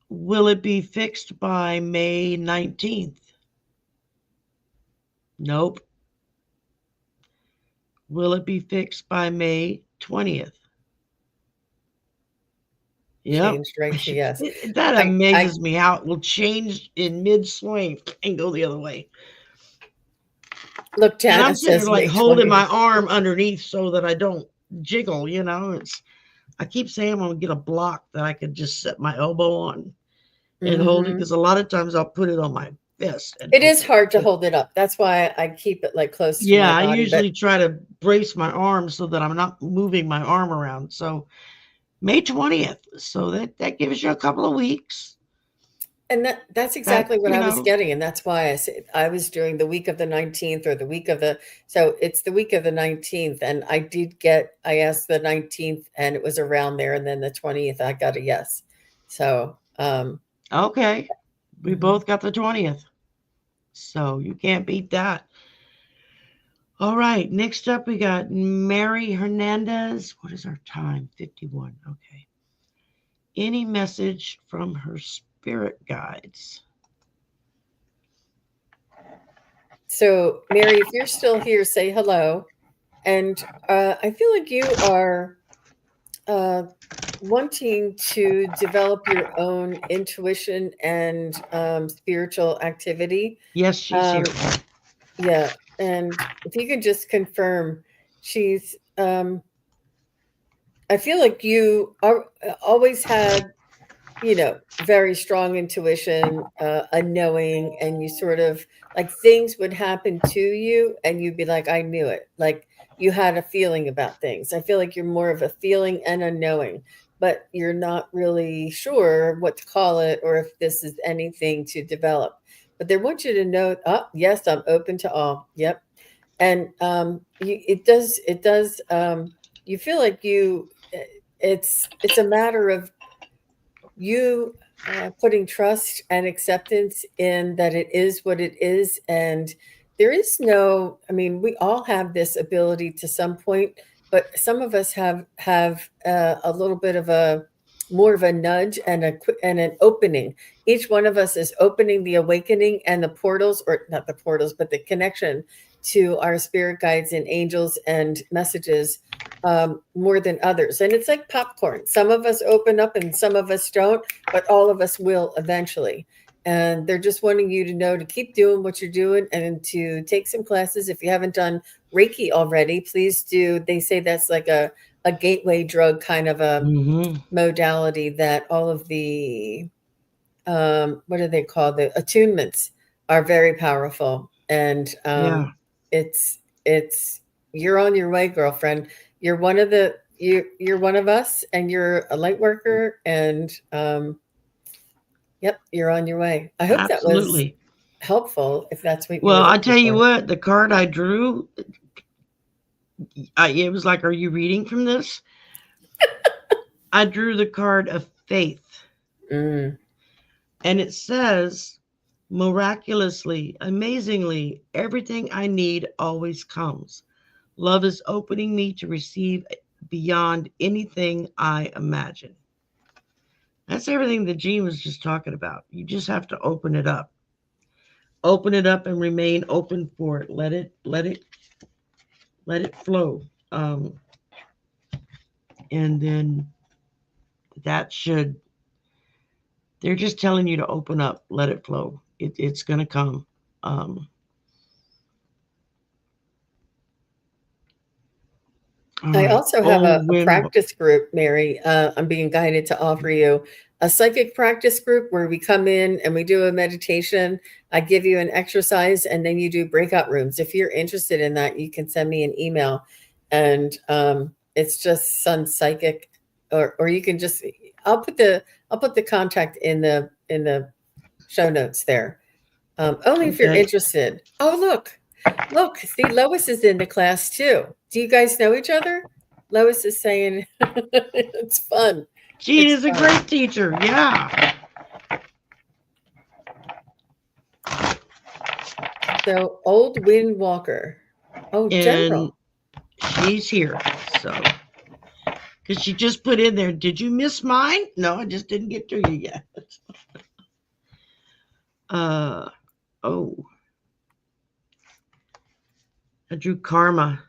Will it be fixed by May 19th? Nope. Will it be fixed by May 20th? Yep. changed right to yes. That I amazes me how it will change in mid-swing and go the other way. look, And I'm Janice sitting there says like May holding my 20th. arm underneath so that I don't jiggle, you know. I keep saying I'm gonna get a block that I could just set my elbow on and hold it, Hmm. because a lot of times I'll put it on my fist and It is hold it. hard to But hold it up. That's why I keep it like close to my yeah, I body. But usually try to brace my arm so that I'm not moving my arm around. So May 20th. So that gives you a couple of weeks. and that's That, exactly what you I was know, getting, and that's why I said I was doing the week of the 19th or the week of the. So it's the week of the 19th, and I asked the 19th, and it was around there, and then the 20th I got a yes. So okay. We mhm. both got the 20th. So you can't beat that. All right. Next up, we got Mary Hernandez. What is our time? 51. Okay. Any message from her spirit guides? So Mary, if you're still here, say hello. And I feel like you are wanting to develop your own intuition and spiritual activity. Yes, she's here. Um, yeah, and if you could just confirm, she's. I feel like you are always had, very strong intuition, a knowing, and you sort of like things would happen to you, and you'd be like, I knew it. Like you had a feeling about things. I feel like you're more of a feeling and a knowing, but you're not really sure what to call it or if this is anything to develop. But they want you to know, oh, yes, I'm open to all. Yep. And it does, you feel like it's a matter of you putting trust and acceptance in that it is what it is. And there is no, I mean, we all have this ability to some point, but some of us have a little bit of a more of a nudge and and an opening. Each one of us is opening the awakening and the portals, or not the portals, but the connection to our spirit guides and angels and messages more than others. And it's like popcorn. Some of us open up and some of us don't, but all of us will eventually. And they're just wanting you to know to keep doing what you're doing and to take some classes. If you haven't done Reiki already, please do. They say that's like a gateway drug kind of a Mm-hmm. modality that all of the, what do they call, the attunements are very powerful. And Yeah, it's you're on your way, girlfriend. You're one of us, and you're a light worker, and yep, you're on your way. I hope that was absolutely. helpful, if that's what you Well, were I looking tell you for. what, the card I drew, it was like, are you reading from this? I drew the card of faith, Mm. and it says, miraculously, amazingly, everything I need always comes. Love is opening me to receive beyond anything I imagine. That's everything that Jean was just talking about. You just have to open it up. Open it up and remain open for it. Let it flow. And then that should, they're just telling you to open up, let it flow. It's going to come. All I right. also have Oh, a when, practice group, Mary. I'm being guided to offer you a psychic practice group where we come in and we do a meditation. I give you an exercise, and then you do breakout rooms. If you're interested in that, you can send me an email, and it's just SunPsychic, or you can just I'll put the contact in the show notes there. Only if you're okay. interested. Oh, look, see, Lois is in the class too. Do you guys know each other? Lois is saying it's fun. Jean It's is a fun. great teacher. Yeah. So, Old Wind Walker. Oh, And General. she's here. So, because she just put in there, did you miss mine? No, I just didn't get to you yet. Uh, oh, I drew karma.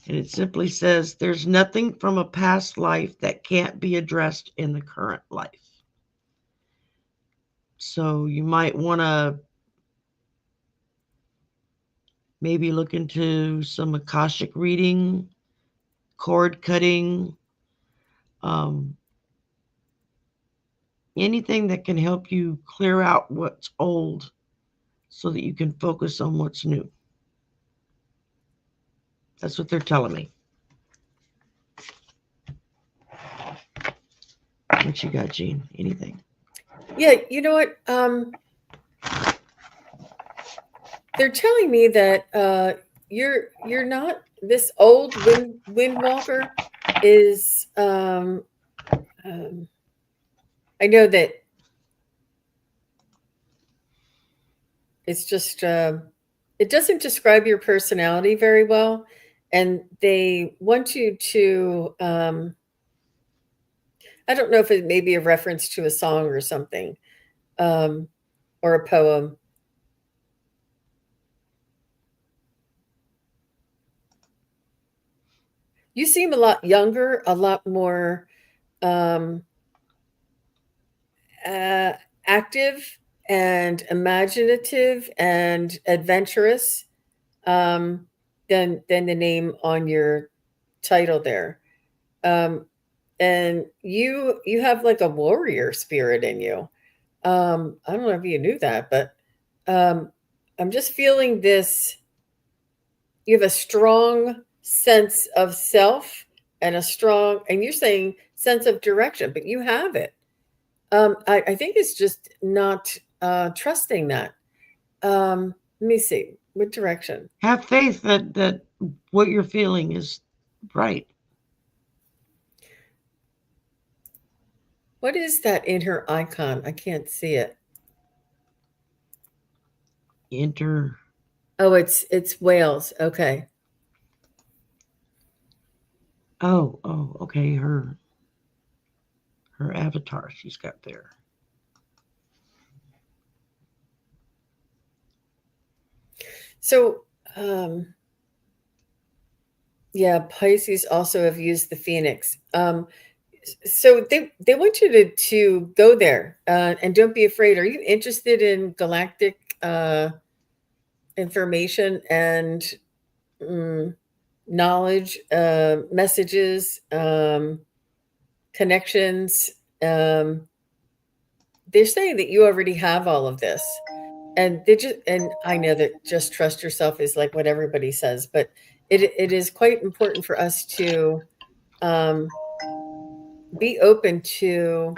And it simply says, there's nothing from a past life that can't be addressed in the current life. So you might want to maybe look into some Akashic reading, cord cutting, anything that can help you clear out what's old so that you can focus on what's new. That's what they're telling me. What you got, Jean? Anything? Yeah, you know what? They're telling me that you're not this old windwalker is. I know that it's just it doesn't describe your personality very well, and they want you to. I don't know if it may be a reference to a song or something, or a poem. You seem a lot younger, a lot more active and imaginative and adventurous than the name on your title there. And you have like a warrior spirit in you. I don't know if you knew that, but I'm just feeling this. You have a strong sense of self and and you're saying sense of direction, but you have it. I think it's just not trusting that. Let me see. What direction? Have faith that what you're feeling is right. What is that in her icon? I can't see it. Enter. Oh, it's whales. Okay. Oh, okay. Her avatar she's got there. So, yeah, Pisces also have used the Phoenix. So they want you to go there and don't be afraid. Are you interested in galactic information and knowledge, messages, connections? They're saying that you already have all of this, and I know that just trust yourself is like what everybody says, but it is quite important for us to be open to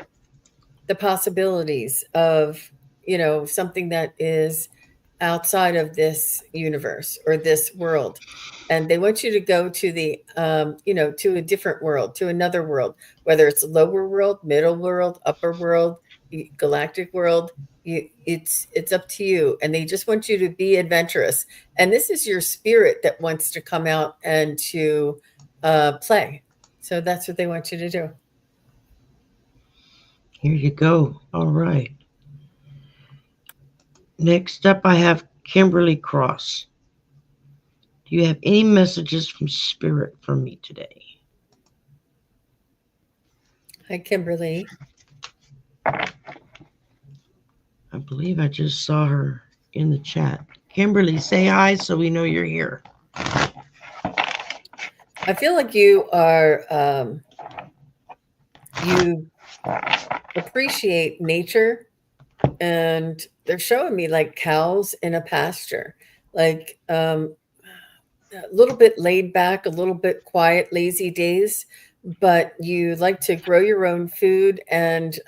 the possibilities of something that is outside of this universe or this world. And they want you to go to the to a different world, to another world, whether it's lower world, middle world, upper world, galactic world. It's up to you, and they just want you to be adventurous. And this is your spirit that wants to come out and to play. So that's what they want you to do. Here you go. All right. Next up, I have Kimberly Cross. Do you have any messages from Spirit for me today? Hi, Kimberly. I believe I just saw her in the chat. Kimberly, say hi so we know you're here. I feel like you are, you appreciate nature, and they're showing me like cows in a pasture, like a little bit laid back, a little bit quiet, lazy days, but you like to grow your own food, and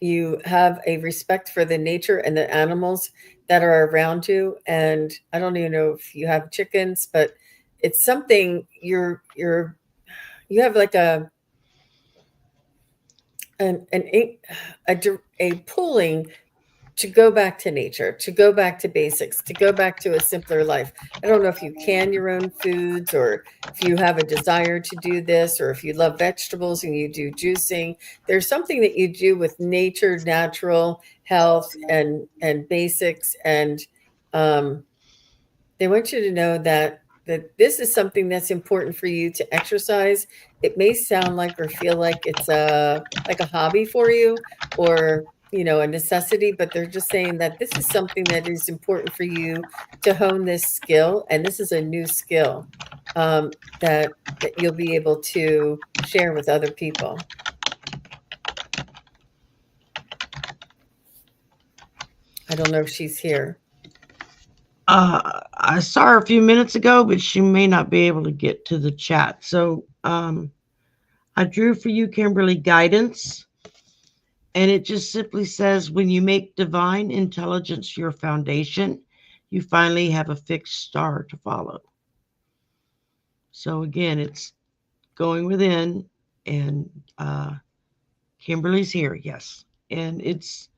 you have a respect for the nature and the animals that are around you. And I don't even know if you have chickens, but it's something you have like a pulling to go back to nature, to go back to basics, to go back to a simpler life. I don't know if you can your own foods, or if you have a desire to do this, or if you love vegetables and you do juicing. There's something that you do with nature, natural health, and basics. And they want you to know that that this is something that's important for you to exercise. It may sound like or feel like it's a hobby for you, or a necessity, but they're just saying that this is something that is important for you to hone this skill, and this is a new skill that you'll be able to share with other people. I don't know if she's here. I saw her a few minutes ago, but she may not be able to get to the chat. So I drew for you, Kimberly, guidance. And it just simply says, when you make divine intelligence your foundation, you finally have a fixed star to follow. So again, it's going within, and Kimberly's here, yes. And it's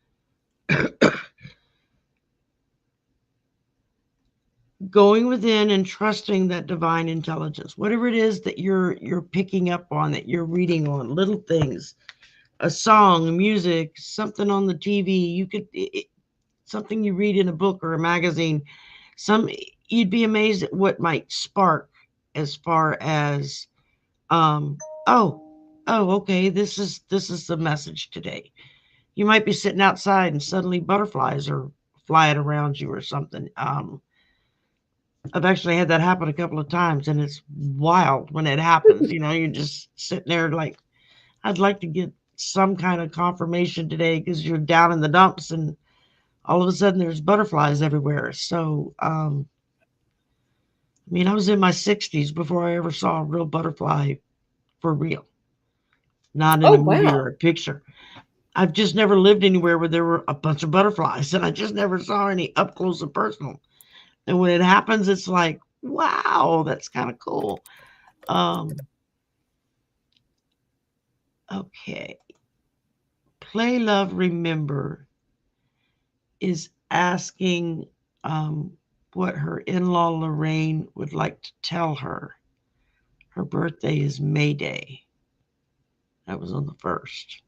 going within and trusting that divine intelligence, whatever it is that you're picking up on, that you're reading on, little things, a song, music, something on the TV, something you read in a book or a magazine, you'd be amazed at what might spark, as far as okay, this is the message today. You might be sitting outside and suddenly butterflies are flying around you or something. I've actually had that happen a couple of times, and it's wild when it happens. You're just sitting there like, I'd like to get some kind of confirmation today, because you're down in the dumps and all of a sudden there's butterflies everywhere. So, I was in my 60s before I ever saw a real butterfly for real, not in a movie or a picture. I've just never lived anywhere where there were a bunch of butterflies, and I just never saw any up close and personal. And when it happens, it's like, wow, that's kind of cool. Okay. Play, Love, Remember is asking what her in-law Lorraine would like to tell her. Her birthday is May Day. That was on the 1st.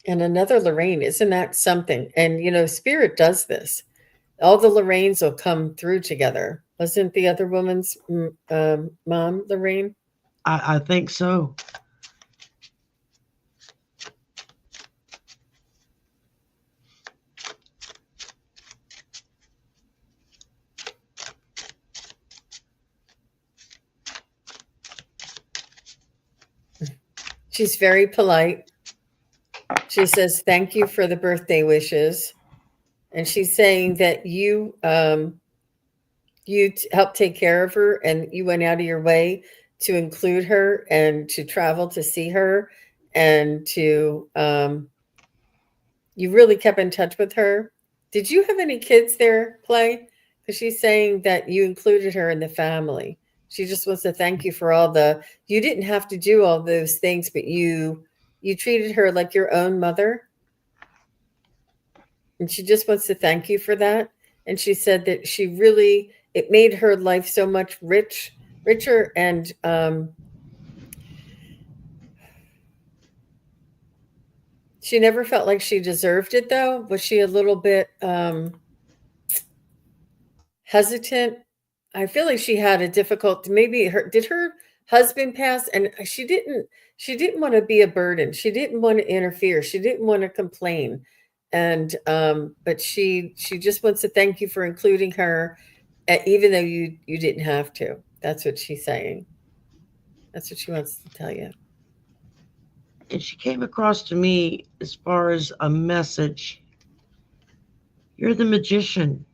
And another Lorraine, isn't that something? And Spirit does this. All the Lorraines will come through together. Wasn't the other woman's mom Lorraine? I think so. She's very polite. She says, thank you for the birthday wishes. And she's saying that you helped take care of her, and you went out of your way to include her and to travel to see her, and to you really kept in touch with her. Did you have any kids there, Clay? Because she's saying that you included her in the family. She just wants to thank you for you didn't have to do all those things, but you treated her like your own mother. And she just wants to thank you for that. And she said that it made her life so much richer. And she never felt like she deserved it, though. Was she a little bit hesitant? I feel like she had a difficult, did her husband pass? And she didn't want to be a burden. She didn't want to interfere. She didn't want to complain. And but she just wants to thank you for including her, even though you didn't have to. That's what she's saying. That's what she wants to tell you. And she came across to me as far as a message. You're the magician.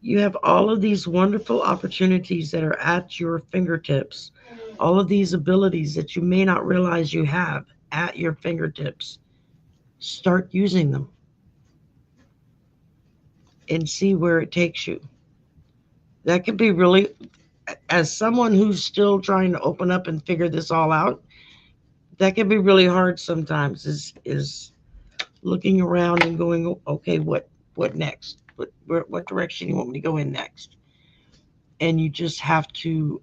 You have all of these wonderful opportunities that are at your fingertips, all of these abilities that you may not realize you have at your fingertips. Start using them and see where it takes you. That can be really, as someone who's still trying to open up and figure this all out, that can be really hard sometimes, is looking around and going, okay, what next? What direction you want me to go in next? And you just have to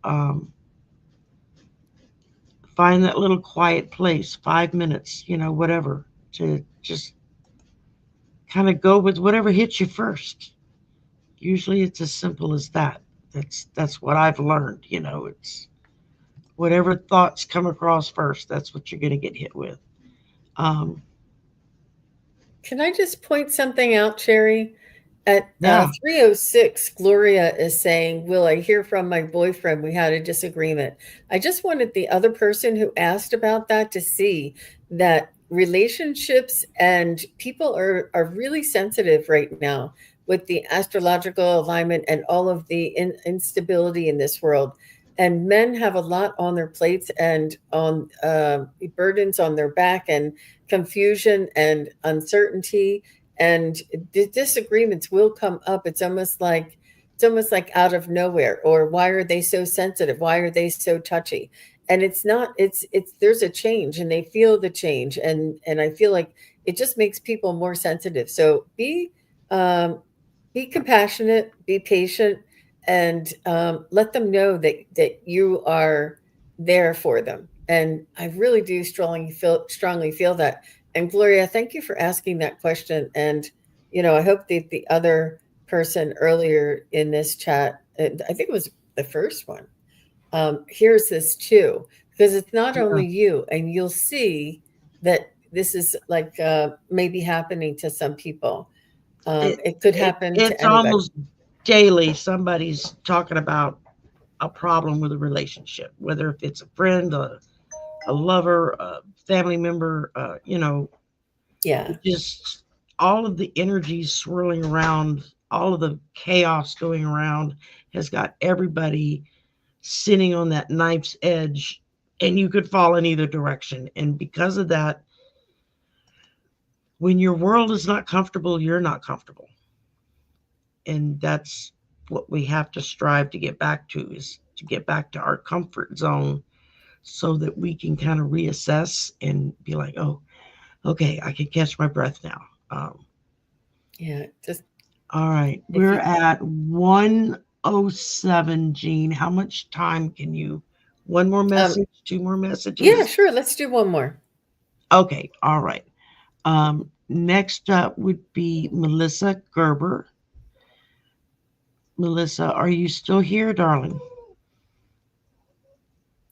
find that little quiet place, 5 minutes, whatever, to just kind of go with whatever hits you first. Usually it's as simple as that. That's what I've learned. It's whatever thoughts come across first, that's what you're going to get hit with. Um, Can I just point something out, Sherry? At yeah, 306, Gloria is saying, "Will I hear from my boyfriend? We had a disagreement." I just wanted the other person who asked about that to see that relationships and people are really sensitive right now with the astrological alignment and all of the instability in this world. And men have a lot on their plates and on burdens on their back and confusion and uncertainty, and disagreements will come up. It's almost like out of nowhere, or why are they so sensitive, why are they so touchy? And it's not, it's there's a change and they feel the change, and I feel like it just makes people more sensitive. So be compassionate, be patient, and let them know that you are there for them. And I really do strongly feel that. And Gloria, thank you for asking that question. And I hope that the other person earlier in this chat, I think it was the first one, hears this too, because it's not yeah. only you, and you'll see that this is like maybe happening to some people. It, It could happen to it's anybody. almost daily somebody's talking about a problem with a relationship, whether if it's a friend, a lover, a family member, Yeah. just all of the energies swirling around, all of the chaos going around has got everybody sitting on that knife's edge, and you could fall in either direction. And because of that, when your world is not comfortable, you're not comfortable. And that's what we have to strive to get back to, is to get back to our comfort zone so that we can kind of reassess and be like, oh, okay, I can catch my breath now. Yeah. Just All right, if we're you at 107, Jean. How much time can you? One more um message, two more yeah, messages? sure, let's do one more. Okay, all right. Next up would be Melissa Gerber. Melissa, are you still here, darling?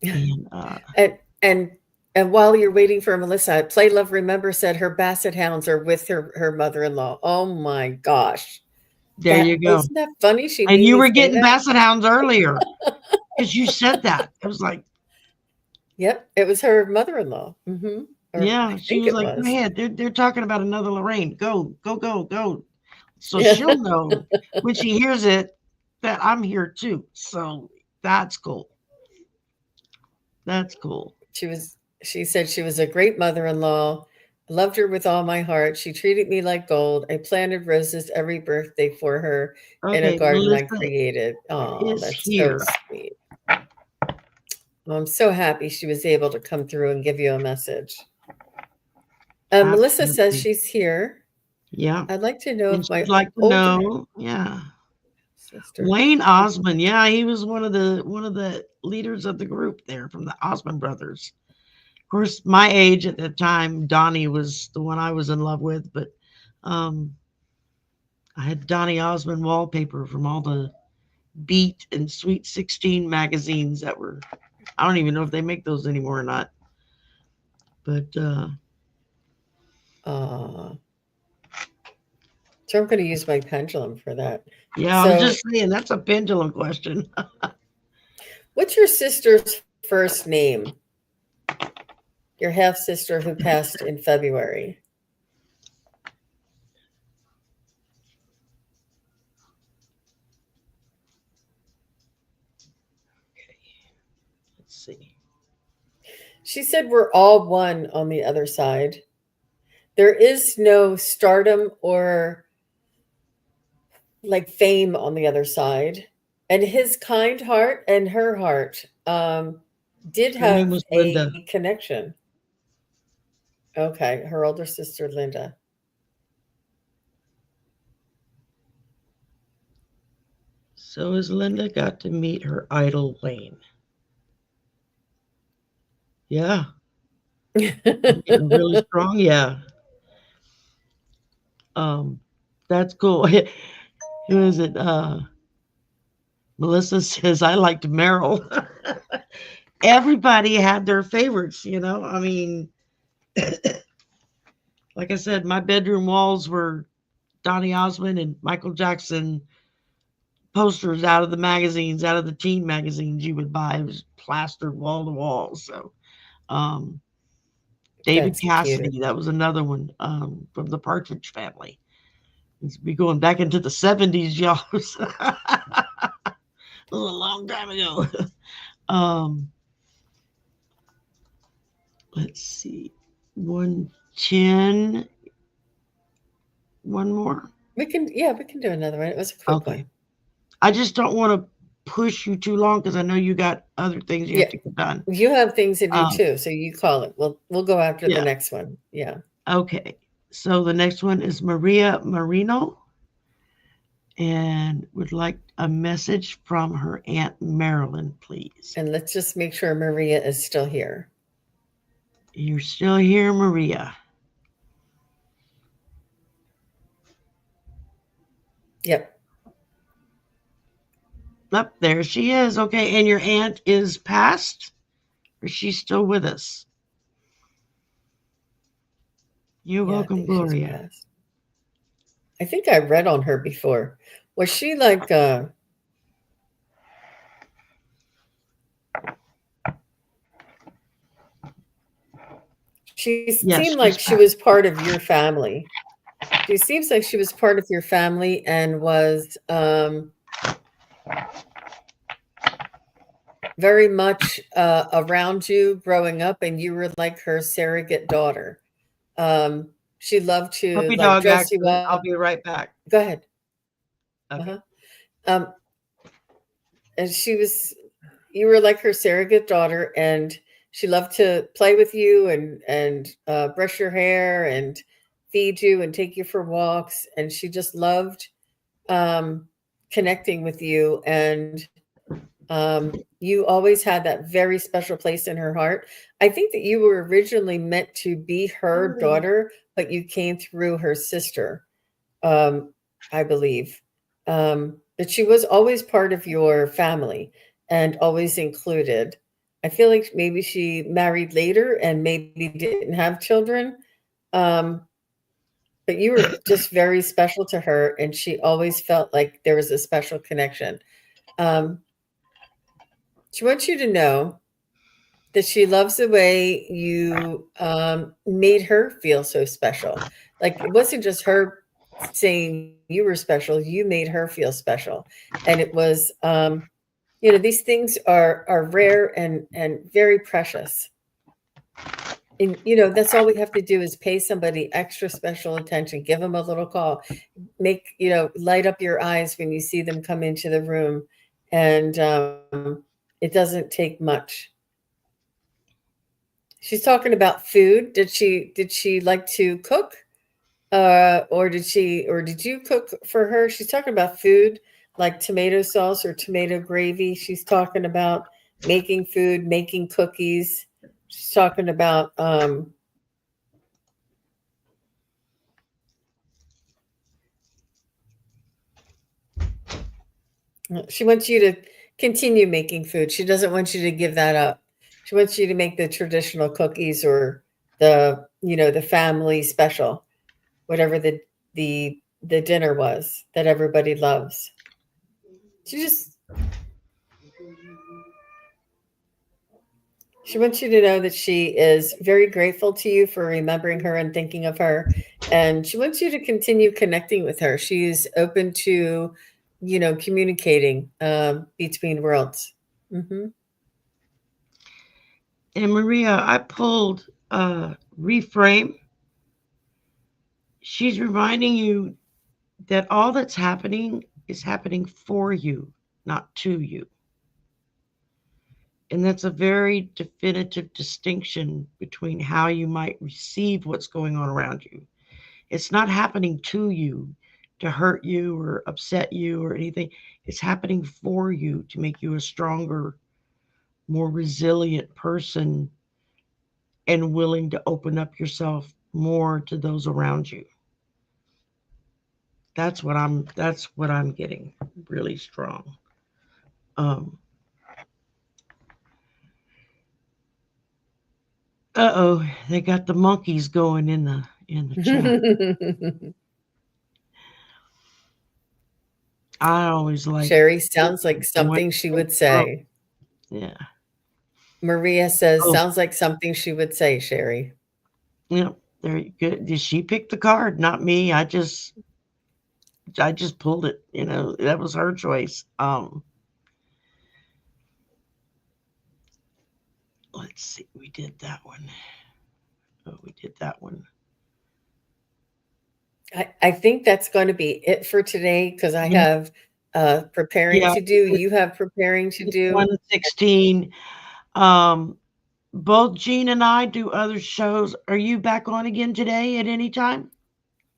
And and and and while you're waiting for Melissa, Play Love Remember said her basset hounds are with her mother-in-law. Oh my gosh. there That you go. isn't that funny? She And made you me were say getting that. basset hounds earlier because you said that. It was like, Yep, it was her mother-in-law. Or I yeah, she think was it like, go was. ahead. They're talking about another Lorraine. Go, go, go, go. So Yeah. she'll know when she hears it that I'm here too. So that's cool. That's cool. She said she was a great mother-in-law. I loved her with all my heart. She treated me like gold. I planted roses every birthday for her in a Okay, garden I Melissa created. Oh, is that's so here. sweet. Well, I'm so happy she was able to come through and give you a message. Melissa says Absolutely. she's here. Yeah. I'd like to know And if she'd my like to older know, yeah. sister. Wayne Osmond. Yeah, he was one of the leaders of the group there from the Osmond brothers. Of course, my age at the time, Donnie was the one I was in love with, but um, I had Donnie Osmond wallpaper from all the Beat and Sweet 16 magazines that were, I don't even know if they make those anymore or not. But Uh, so I'm going to use my pendulum for that. yeah, I was So, just saying that's a pendulum question. what's your sister's first name? Your half sister who passed in February. Let's see. She said we're all one on the other side. There is no stardom or like fame on the other side. And his kind heart and her heart did Her name have was a Linda. connection. Okay, her older sister, Linda. So as Linda got to meet her idol Wayne. Yeah, I'm getting really strong. Yeah. That's cool. Who is it? Melissa says I liked Meryl. Everybody had their favorites, you know. I mean, like I said, my bedroom walls were Donny Osmond and Michael Jackson posters out of the magazines, out of the teen magazines you would buy. It was plastered wall to wall. So, um, David That's cute. Cassidy, that was another one from the Partridge Family. It's be going back into the 70s, y'all. It was a long time ago. um, let's see. 110. One more. We can do another one. It was a quick Okay. one. I just don't want to push you too long because I know you got other things you have Yeah, to get done. you have things to do Um, too, so you call it. We'll go after the yeah. next one. Yeah. Okay. So the next one is Maria Marino and would like a message from her Aunt Marilyn, please. And let's just make sure Maria is still here. You're still here, Maria. Yep. Up there she is. Okay. And your aunt is passed? Or she's still with us? You're Yeah, I welcome, think she's Gloria. passed. I think I read on her before. Was she like she Yes, seemed she's like she passed. was part of your family. She seems like she was part of your family and was very much around you growing up, and you were like her surrogate daughter. She loved to Puppy like dog dress you accident. I'll up. be right back. Go ahead. Okay. Uh-huh. Um, and you were like her surrogate daughter, and she loved to play with you and brush your hair and feed you and take you for walks, and she just loved connecting with you, and you always had that very special place in her heart. I think that you were originally meant to be her daughter, but you came through her sister, I believe. But she was always part of your family and always included. I feel like maybe she married later and maybe didn't have children. Um, but you were just very special to her, and she always felt like there was a special connection. Um, she wants you to know that she loves the way you made her feel so special. Like it wasn't just her saying you were special; you made her feel special, and it was, these things are rare and very precious. And that's all we have to do is pay somebody extra special attention, give them a little call, light up your eyes when you see them come into the room, and it doesn't take much. She's talking about food. Did she like to cook? Or did you cook for her? She's talking about food like tomato sauce or tomato gravy. She's talking about making food, making cookies. She's talking about she wants you to continue making food. She doesn't want you to give that up. She wants you to make the traditional cookies or the family special, whatever the dinner was that everybody loves. She wants you to know that she is very grateful to you for remembering her and thinking of her, and she wants you to continue connecting with her. She's open to communicating between worlds. Mm-hmm. And Maria, I pulled reframe. She's reminding you that all that's happening is happening for you, not to you. And that's a very definitive distinction between how you might receive what's going on around you. It's not happening to you to hurt you or upset you or anything. It's happening for you to make you a stronger, more resilient person and willing to open up yourself more to those around you. That's what I'm getting really strong. Um, uh-oh, they got the monkeys going in the chat. I always like Sherry sounds like something she would say. Yeah. Maria says, Oh, sounds like something she would say, Sherry. yeah. There you go. Did she pick the card? Not me. I just pulled it. That was her choice. Let's see. We did that one. Oh, we did that one. I think that's going to be it for today because I Yeah. have preparing Yeah. to do. You have preparing to It's do. 116. Um, both Jean and I do other shows. Are you back on again today at any time?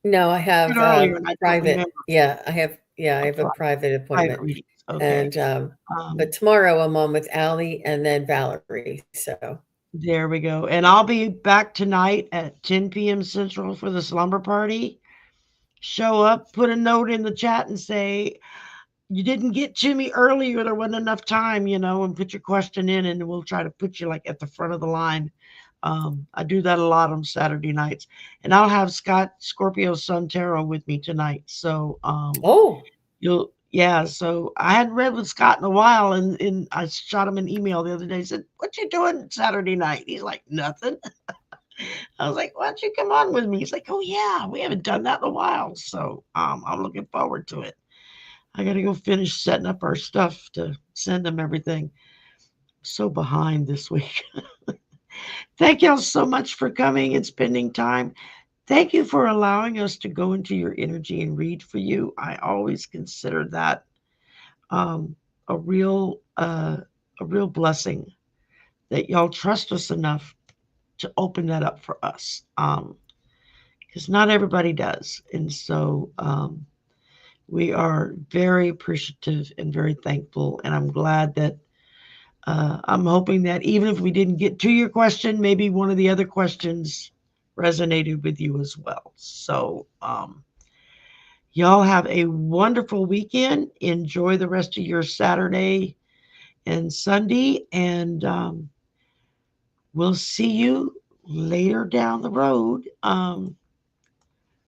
No, I Said have earlier, and I don't private. remember. Yeah, I A have a private private appointment. readings. Okay. And Um, but tomorrow I'm on with Allie and then Valerie. So there we go. And I'll be back tonight at 10 p.m. Central for the slumber party. Show up, put a note in the chat and say, you didn't get to me earlier, there wasn't enough time, and put your question in and we'll try to put you like at the front of the line. I do that a lot on Saturday nights. And I'll have Scott Scorpio Sun Tarot with me tonight. So oh, so I hadn't read with Scott in a while, and I shot him an email the other day, said, what you doing Saturday night? He's like, nothing. I was like, why don't you come on with me? He's like, oh yeah, we haven't done that in a while. So I'm looking forward to it. I got to go finish setting up our stuff to send them everything. So behind this week. Thank y'all so much for coming and spending time. Thank you for allowing us to go into your energy and read for you. I always consider that um, a real blessing that y'all trust us enough to open that up for us. Because not everybody does, and so we are very appreciative and very thankful. And I'm glad that I'm hoping that even if we didn't get to your question, maybe one of the other questions resonated with you as well. So, y'all have a wonderful weekend. Enjoy the rest of your Saturday and Sunday, and we'll see you later down the road.